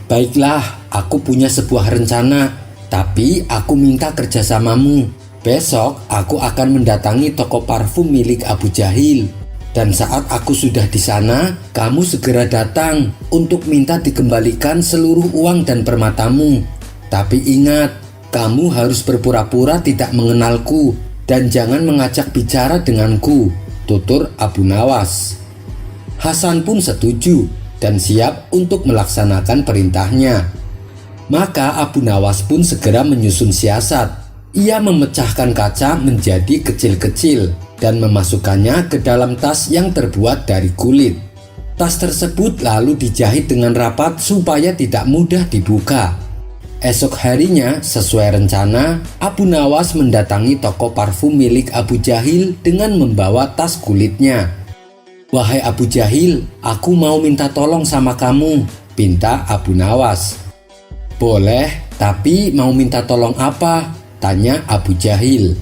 "Baiklah, aku punya sebuah rencana, tapi aku minta kerjasamamu. Besok aku akan mendatangi toko parfum milik Abu Jahil. Dan saat aku sudah di sana, kamu segera datang untuk minta dikembalikan seluruh uang dan permatamu. Tapi ingat, kamu harus berpura-pura tidak mengenalku dan jangan mengajak bicara denganku," tutur Abu Nawas. Hasan pun setuju dan siap untuk melaksanakan perintahnya. Maka Abu Nawas pun segera menyusun siasat. Ia memecahkan kaca menjadi kecil-kecil dan memasukkannya ke dalam tas yang terbuat dari kulit. Tas tersebut lalu dijahit dengan rapat supaya tidak mudah dibuka. Esok harinya, sesuai rencana, Abu Nawas mendatangi toko parfum milik Abu Jahil dengan membawa tas kulitnya. "Wahai Abu Jahil, aku mau minta tolong sama kamu," pinta Abu Nawas. "Boleh, tapi mau minta tolong apa?" tanya Abu Jahil.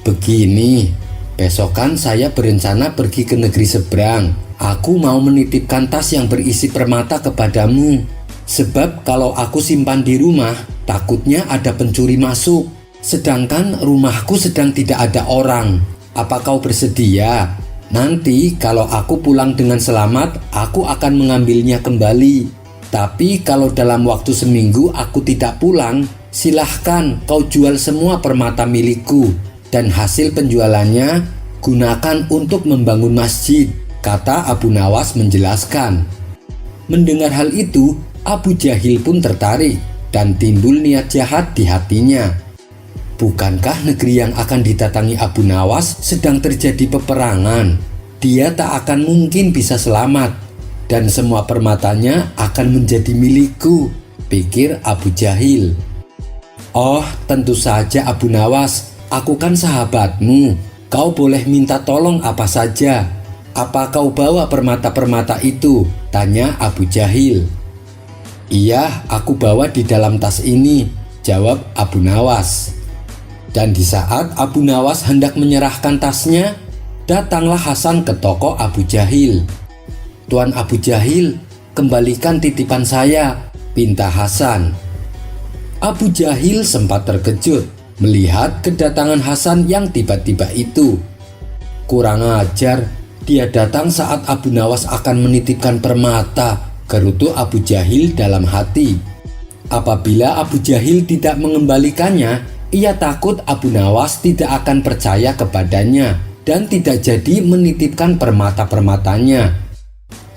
"Begini, besokan saya berencana pergi ke negeri seberang. Aku mau menitipkan tas yang berisi permata kepadamu. Sebab kalau aku simpan di rumah, takutnya ada pencuri masuk. Sedangkan rumahku sedang tidak ada orang. Apa kau bersedia? Nanti kalau aku pulang dengan selamat, aku akan mengambilnya kembali. Tapi kalau dalam waktu seminggu aku tidak pulang, silahkan kau jual semua permata milikku. Dan hasil penjualannya gunakan untuk membangun masjid," kata Abu Nawas menjelaskan. Mendengar hal itu, Abu Jahil pun tertarik dan timbul niat jahat di hatinya. Bukankah negeri yang akan didatangi Abu Nawas sedang terjadi peperangan? Dia tak akan mungkin bisa selamat dan semua permatanya akan menjadi milikku, pikir Abu Jahil. "Oh, tentu saja Abu Nawas, aku kan sahabatmu. Kau boleh minta tolong apa saja. "Apa kau bawa permata-permata itu?" tanya Abu Jahil. "Iya, aku bawa di dalam tas ini," jawab Abu Nawas. Dan di saat Abu Nawas hendak menyerahkan tasnya, datanglah Hasan ke toko Abu Jahil. "Tuan Abu Jahil, kembalikan titipan saya," pinta Hasan. Abu Jahil sempat terkejut melihat kedatangan Hasan yang tiba-tiba itu. "Kurang ajar, dia datang saat Abu Nawas akan menitipkan permata," gerutu Abu Jahil dalam hati. Apabila Abu Jahil tidak mengembalikannya, ia takut Abu Nawas tidak akan percaya kepadanya dan tidak jadi menitipkan permata-permatanya.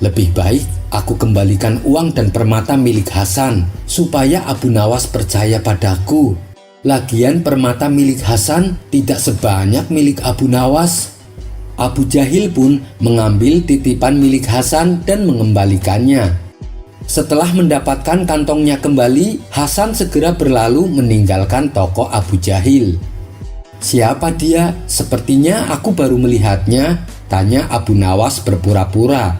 "Lebih baik aku kembalikan uang dan permata milik Hasan supaya Abu Nawas percaya padaku. Lagian permata milik Hasan tidak sebanyak milik Abu Nawas." Abu Jahil pun mengambil titipan milik Hasan dan mengembalikannya. Setelah mendapatkan kantongnya kembali, Hasan segera berlalu meninggalkan toko Abu Jahil. "Siapa dia? Sepertinya aku baru melihatnya," tanya Abu Nawas berpura-pura.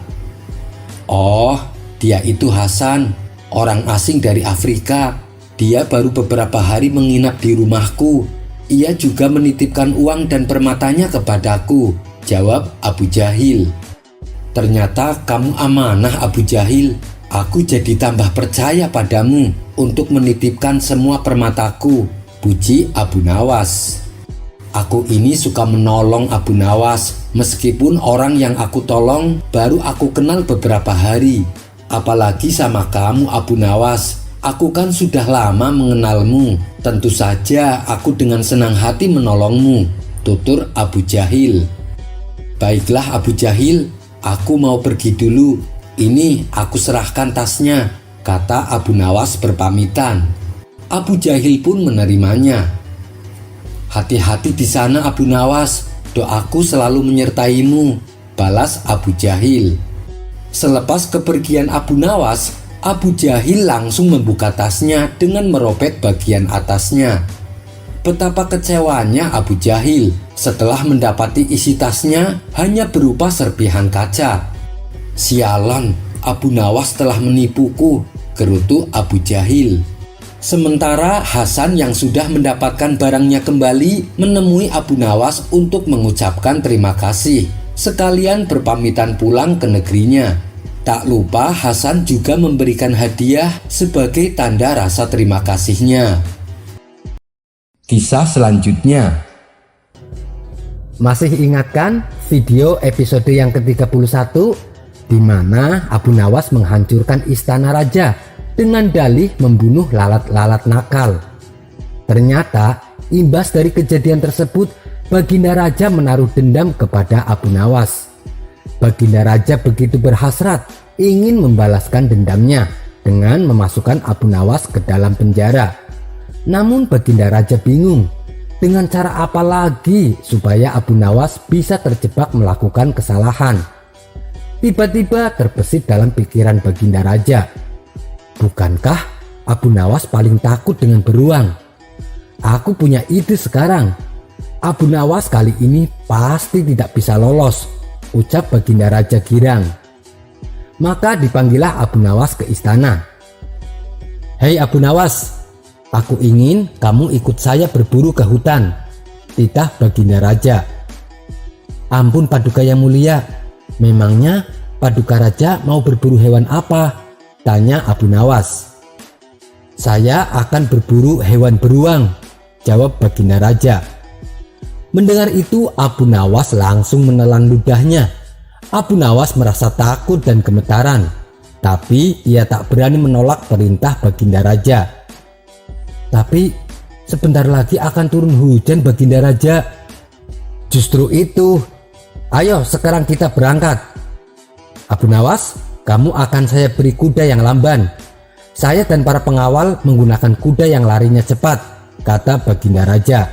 "Oh, dia itu Hasan, orang asing dari Afrika. Dia baru beberapa hari menginap di rumahku. Ia juga menitipkan uang dan permatanya kepadaku," jawab Abu Jahil. "Ternyata kamu amanah, Abu Jahil. Aku jadi tambah percaya padamu untuk menitipkan semua permataku," puji Abu Nawas. "Aku ini suka menolong Abu Nawas, meskipun orang yang aku tolong baru aku kenal beberapa hari. Apalagi sama kamu, Abu Nawas. Aku kan sudah lama mengenalmu. Tentu saja aku dengan senang hati menolongmu," tutur Abu Jahil. "Baiklah Abu Jahil, aku mau pergi dulu. Ini aku serahkan tasnya," kata Abu Nawas berpamitan. Abu Jahil pun menerimanya. "Hati-hati di sana Abu Nawas, doaku selalu menyertaimu," balas Abu Jahil. Selepas kepergian Abu Nawas, Abu Jahil langsung membuka tasnya dengan merobek bagian atasnya. Betapa kecewanya Abu Jahil setelah mendapati isi tasnya hanya berupa serpihan kaca. "Sialan, Abu Nawas telah menipuku," gerutu Abu Jahil. Sementara Hasan yang sudah mendapatkan barangnya kembali menemui Abu Nawas untuk mengucapkan terima kasih, sekalian berpamitan pulang ke negerinya. Tak lupa Hasan juga memberikan hadiah sebagai tanda rasa terima kasihnya. Kisah selanjutnya. Masih ingatkan video episode yang ke-31 di mana Abu Nawas menghancurkan istana raja dengan dalih membunuh lalat-lalat nakal? Ternyata imbas dari kejadian tersebut, Baginda Raja menaruh dendam kepada Abu Nawas. Baginda Raja begitu berhasrat ingin membalaskan dendamnya dengan memasukkan Abu Nawas ke dalam penjara. Namun Baginda Raja bingung dengan cara apa lagi supaya Abu Nawas bisa terjebak melakukan kesalahan. Tiba-tiba terbesit dalam pikiran Baginda Raja, bukankah Abu Nawas paling takut dengan beruang? Aku punya ide sekarang. Abu Nawas kali ini pasti tidak bisa lolos, ucap Baginda Raja girang. Maka dipanggillah Abu Nawas ke istana. "Hei Abu Nawas, aku ingin kamu ikut saya berburu ke hutan," titah Baginda Raja. "Ampun Paduka yang mulia, memangnya Paduka Raja mau berburu hewan apa?" tanya Abu Nawas. "Saya akan berburu hewan beruang," jawab Baginda Raja. Mendengar itu Abu Nawas langsung menelan ludahnya. Abu Nawas merasa takut dan gemetaran, tapi ia tak berani menolak perintah Baginda Raja. "Tapi sebentar lagi akan turun hujan Baginda Raja." "Justru itu. Ayo sekarang kita berangkat." "Abu Nawas, kamu akan saya beri kuda yang lamban. Saya dan para pengawal menggunakan kuda yang larinya cepat," kata Baginda Raja.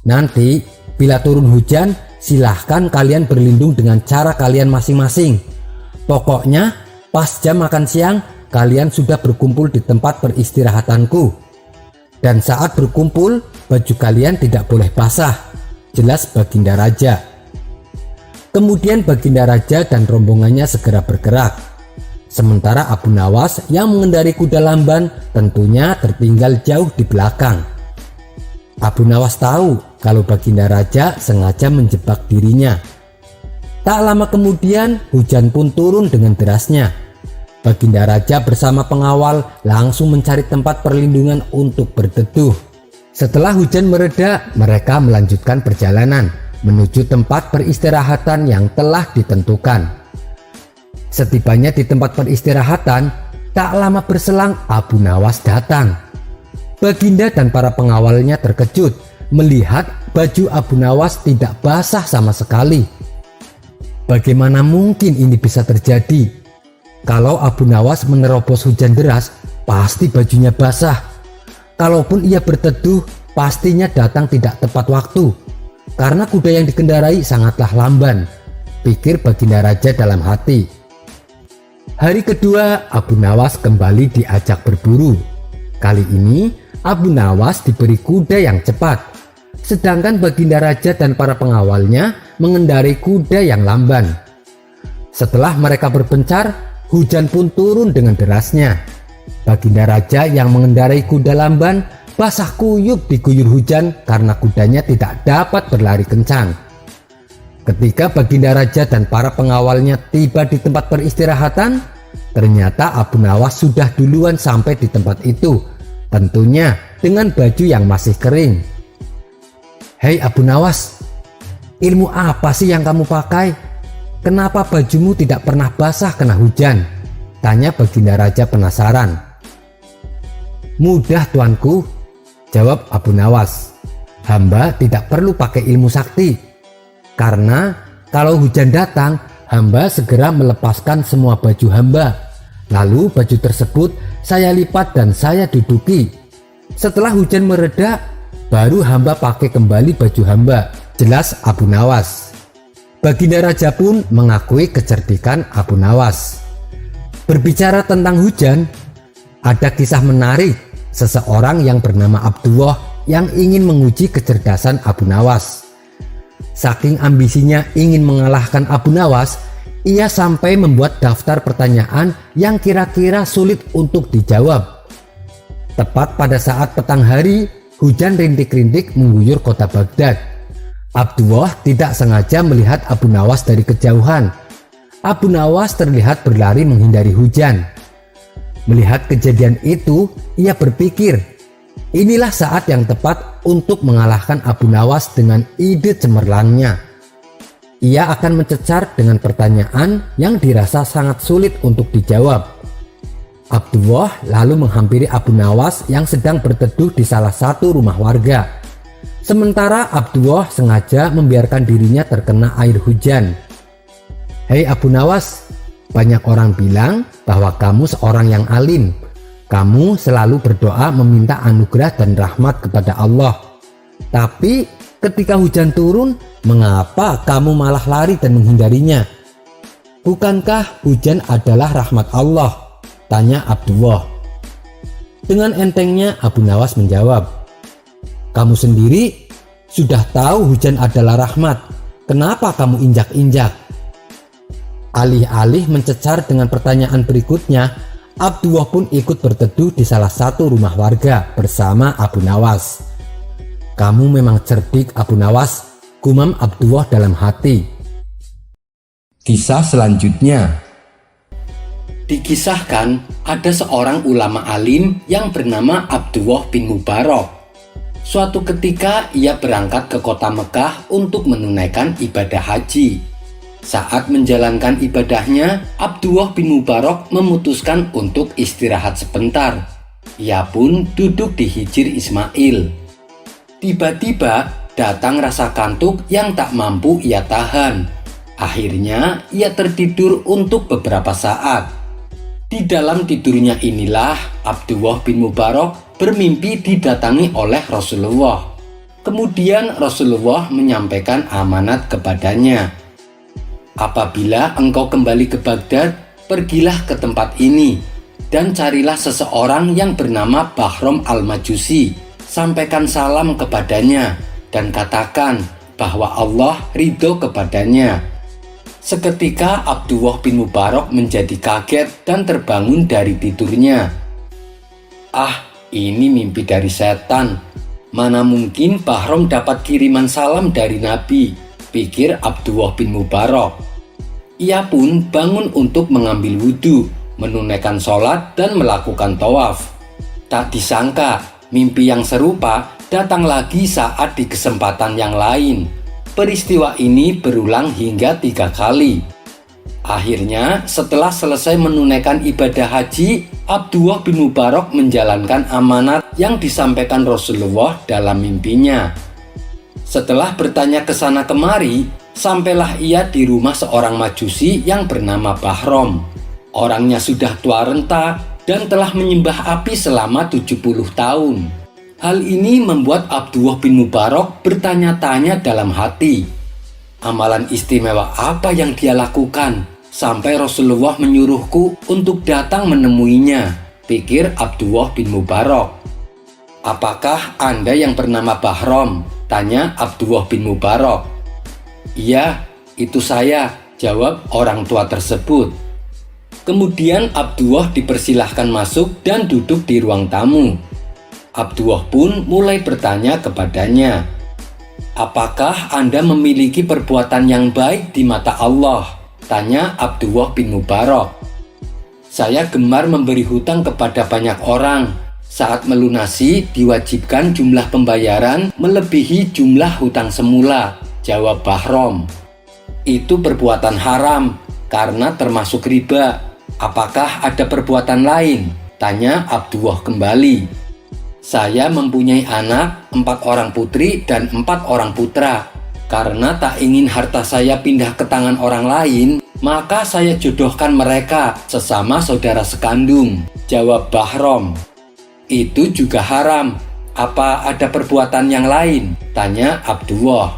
"Nanti bila turun hujan, silahkan kalian berlindung dengan cara kalian masing-masing. Pokoknya pas jam makan siang, kalian sudah berkumpul di tempat peristirahatanku. Dan saat berkumpul, baju kalian tidak boleh basah," jelas Baginda Raja. Kemudian Baginda Raja dan rombongannya segera bergerak. Sementara Abu Nawas yang mengendarai kuda lamban tentunya tertinggal jauh di belakang. Abu Nawas tahu kalau Baginda Raja sengaja menjebak dirinya. Tak lama kemudian hujan pun turun dengan derasnya. Baginda Raja bersama pengawal langsung mencari tempat perlindungan untuk berteduh. Setelah hujan mereda, mereka melanjutkan perjalanan menuju tempat peristirahatan yang telah ditentukan. Setibanya di tempat peristirahatan, tak lama berselang Abu Nawas datang. Baginda dan para pengawalnya terkejut melihat baju Abu Nawas tidak basah sama sekali. Bagaimana mungkin ini bisa terjadi? Kalau Abu Nawas menerobos hujan deras, pasti bajunya basah. Kalaupun ia berteduh, pastinya datang tidak tepat waktu. Karena kuda yang dikendarai sangatlah lamban, pikir Baginda Raja dalam hati. Hari kedua, Abu Nawas kembali diajak berburu. Kali ini, Abu Nawas diberi kuda yang cepat, sedangkan Baginda Raja dan para pengawalnya mengendarai kuda yang lamban. Setelah mereka berpencar, hujan pun turun dengan derasnya. Baginda Raja yang mengendarai kuda lamban basah kuyup diguyur hujan karena kudanya tidak dapat berlari kencang. Ketika Baginda Raja dan para pengawalnya tiba di tempat peristirahatan, ternyata Abu Nawas sudah duluan sampai di tempat itu, tentunya dengan baju yang masih kering. "Hei Abu Nawas, ilmu apa sih yang kamu pakai? Kenapa bajumu tidak pernah basah kena hujan?" tanya Baginda Raja penasaran. "Mudah tuanku," jawab Abu Nawas. "Hamba tidak perlu pakai ilmu sakti. Karena kalau hujan datang, hamba segera melepaskan semua baju hamba. Lalu baju tersebut saya lipat dan saya duduki. Setelah hujan mereda, baru hamba pakai kembali baju hamba," jelas Abu Nawas. Baginda Raja pun mengakui kecerdikan Abu Nawas. Berbicara tentang hujan, ada kisah menarik seseorang yang bernama Abdullah yang ingin menguji kecerdasan Abu Nawas. Saking ambisinya ingin mengalahkan Abu Nawas, ia sampai membuat daftar pertanyaan yang kira-kira sulit untuk dijawab. Tepat pada saat petang hari, hujan rintik-rintik mengguyur kota Baghdad. Abdullah tidak sengaja melihat Abu Nawas dari kejauhan. Abu Nawas terlihat berlari menghindari hujan. Melihat kejadian itu, ia berpikir, inilah saat yang tepat untuk mengalahkan Abu Nawas dengan ide cemerlangnya. Ia akan mencecar dengan pertanyaan yang dirasa sangat sulit untuk dijawab. Abdullah lalu menghampiri Abu Nawas yang sedang berteduh di salah satu rumah warga. Sementara Abdullah sengaja membiarkan dirinya terkena air hujan. "Hei Abu Nawas, banyak orang bilang bahwa kamu seorang yang alim. Kamu selalu berdoa meminta anugerah dan rahmat kepada Allah. Tapi ketika hujan turun, mengapa kamu malah lari dan menghindarinya? Bukankah hujan adalah rahmat Allah?" tanya Abdullah. Dengan entengnya Abu Nawas menjawab, "Kamu sendiri sudah tahu hujan adalah rahmat. Kenapa kamu injak-injak?" Alih-alih mencecar dengan pertanyaan berikutnya, Abdullah pun ikut berteduh di salah satu rumah warga bersama Abu Nawas. "Kamu memang cerdik Abu Nawas," gumam Abdullah dalam hati. Kisah selanjutnya. Dikisahkan ada seorang ulama alim yang bernama Abdullah bin Mubarak. Suatu ketika ia berangkat ke kota Mekah untuk menunaikan ibadah haji. Saat menjalankan ibadahnya, Abdullah bin Mubarak memutuskan untuk istirahat sebentar. Ia pun duduk di hijir Ismail. Tiba-tiba datang rasa kantuk yang tak mampu ia tahan. Akhirnya ia tertidur untuk beberapa saat. Di dalam tidurnya inilah Abdullah bin Mubarak bermimpi didatangi oleh Rasulullah. Kemudian Rasulullah menyampaikan amanat kepadanya. "Apabila engkau kembali ke Baghdad, pergilah ke tempat ini dan carilah seseorang yang bernama Bahram al-Majusi. Sampaikan salam kepadanya dan katakan bahwa Allah ridho kepadanya. Seketika Abdullah bin Mubarak menjadi kaget dan terbangun dari tidurnya. "Ah, ini mimpi dari setan. Mana mungkin Bahram dapat kiriman salam dari Nabi," pikir Abdullah bin Mubarak. Ia pun bangun untuk mengambil wudhu, menunaikan sholat dan melakukan tawaf. Tak disangka, mimpi yang serupa datang lagi saat di kesempatan yang lain. Peristiwa ini berulang hingga 3 kali. Akhirnya, setelah selesai menunaikan ibadah haji, Abdullah bin Mubarak menjalankan amanat yang disampaikan Rasulullah dalam mimpinya. Setelah bertanya ke sana kemari, sampailah ia di rumah seorang majusi yang bernama Bahram. Orangnya sudah tua renta dan telah menyembah api selama 70 tahun. Hal ini membuat Abdullah bin Mubarak bertanya-tanya dalam hati. Amalan istimewa apa yang dia lakukan sampai Rasulullah menyuruhku untuk datang menemuinya, pikir Abdullah bin Mubarak. "Apakah Anda yang bernama Bahram?" tanya Abdullah bin Mubarak. "Iya, itu saya," jawab orang tua tersebut. Kemudian Abdullah dipersilahkan masuk dan duduk di ruang tamu. Abdullah pun mulai bertanya kepadanya, "Apakah Anda memiliki perbuatan yang baik di mata Allah?" tanya Abdullah bin Mubarak. "Saya gemar memberi hutang kepada banyak orang. Saat melunasi diwajibkan jumlah pembayaran melebihi jumlah hutang semula," jawab Bahram. "Itu perbuatan haram karena termasuk riba. Apakah ada perbuatan lain?" tanya Abdullah kembali. "Saya mempunyai anak, 4 orang putri dan 4 orang putra. Karena tak ingin harta saya pindah ke tangan orang lain, maka saya jodohkan mereka sesama saudara sekandung," jawab Bahram. "Itu juga haram. Apa ada perbuatan yang lain?" tanya Abdullah.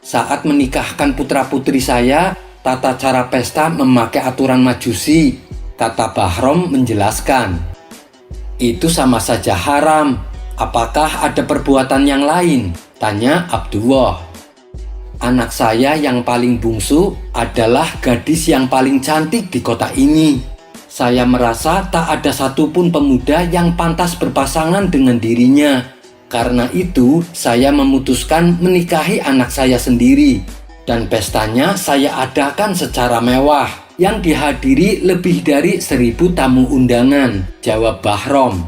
"Saat menikahkan putra-putri saya, tata cara pesta memakai aturan majusi," kata Bahram menjelaskan. "Itu sama saja haram. Apakah ada perbuatan yang lain?" tanya Abdullah. "Anak saya yang paling bungsu adalah gadis yang paling cantik di kota ini. Saya merasa tak ada satupun pemuda yang pantas berpasangan dengan dirinya. Karena itu, saya memutuskan menikahi anak saya sendiri. Dan pestanya saya adakan secara mewah, yang dihadiri lebih dari 1.000 tamu undangan," jawab Bahram.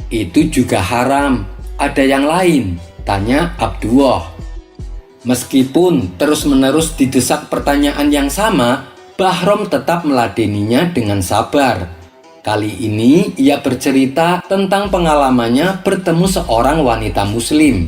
"Itu juga haram. Ada yang lain?" tanya Abdullah. Meskipun terus-menerus didesak pertanyaan yang sama, Bahram tetap meladeninya dengan sabar. Kali ini ia bercerita tentang pengalamannya bertemu seorang wanita muslim.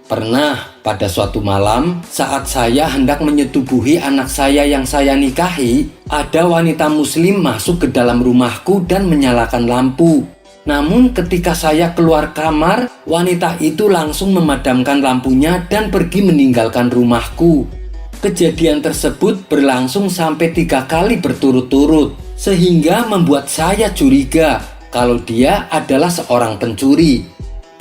"Pernah pada suatu malam saat saya hendak menyetubuhi anak saya yang saya nikahi, ada wanita muslim masuk ke dalam rumahku dan menyalakan lampu. Namun ketika saya keluar kamar, wanita itu langsung memadamkan lampunya dan pergi meninggalkan rumahku. Kejadian tersebut berlangsung sampai 3 kali berturut-turut, sehingga membuat saya curiga kalau dia adalah seorang pencuri.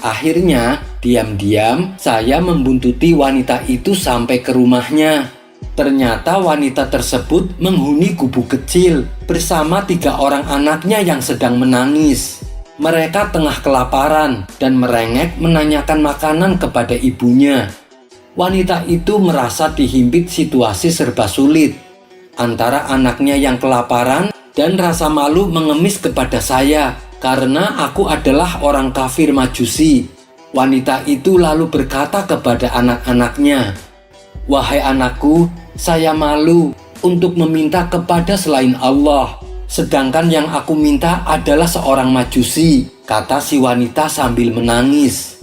Akhirnya, diam-diam saya membuntuti wanita itu sampai ke rumahnya. Ternyata wanita tersebut menghuni gubuk kecil bersama 3 orang anaknya yang sedang menangis. Mereka tengah kelaparan dan merengek menanyakan makanan kepada ibunya. Wanita itu merasa dihimpit situasi serba sulit. Antara anaknya yang kelaparan dan rasa malu mengemis kepada saya karena aku adalah orang kafir majusi. Wanita itu lalu berkata kepada anak-anaknya, "Wahai anakku, saya malu untuk meminta kepada selain Allah. Sedangkan yang aku minta adalah seorang majusi," kata si wanita sambil menangis.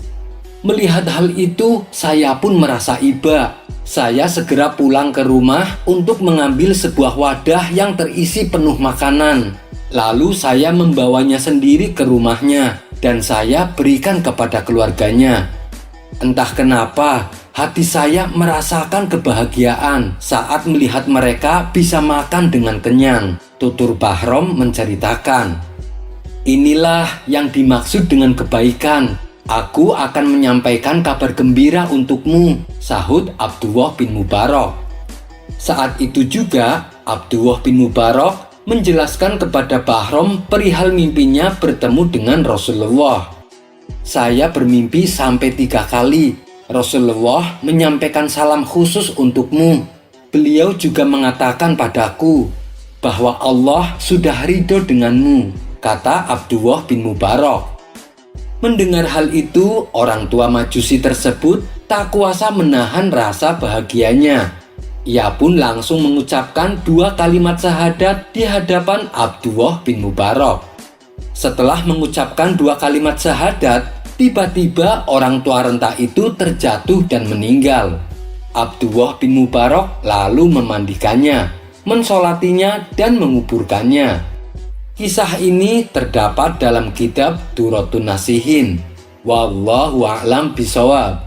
Melihat hal itu, saya pun merasa iba. Saya segera pulang ke rumah untuk mengambil sebuah wadah yang terisi penuh makanan. Lalu saya membawanya sendiri ke rumahnya dan saya berikan kepada keluarganya. Entah kenapa, hati saya merasakan kebahagiaan saat melihat mereka bisa makan dengan kenyang, tutur Bahram menceritakan. "Inilah yang dimaksud dengan kebaikan. Aku akan menyampaikan kabar gembira untukmu," sahut Abdullah bin Mubarak. Saat itu juga Abdullah bin Mubarak menjelaskan kepada Bahram perihal mimpinya bertemu dengan Rasulullah. Saya bermimpi sampai 3 kali. Rasulullah menyampaikan salam khusus untukmu. Beliau juga mengatakan padaku bahwa Allah sudah ridho denganmu, kata Abdullah bin Mubarak. Mendengar hal itu, orang tua Majusi tersebut tak kuasa menahan rasa bahagianya. Ia pun langsung mengucapkan 2 kalimat syahadat di hadapan Abdullah bin Mubarak. Setelah mengucapkan 2 kalimat syahadat, tiba-tiba orang tua renta itu terjatuh dan meninggal. Abdullah bin Mubarak lalu memandikannya, mensolatinya, dan menguburkannya. Kisah ini terdapat dalam kitab Durratun Nasihin. Wallahu a'lam bishawab.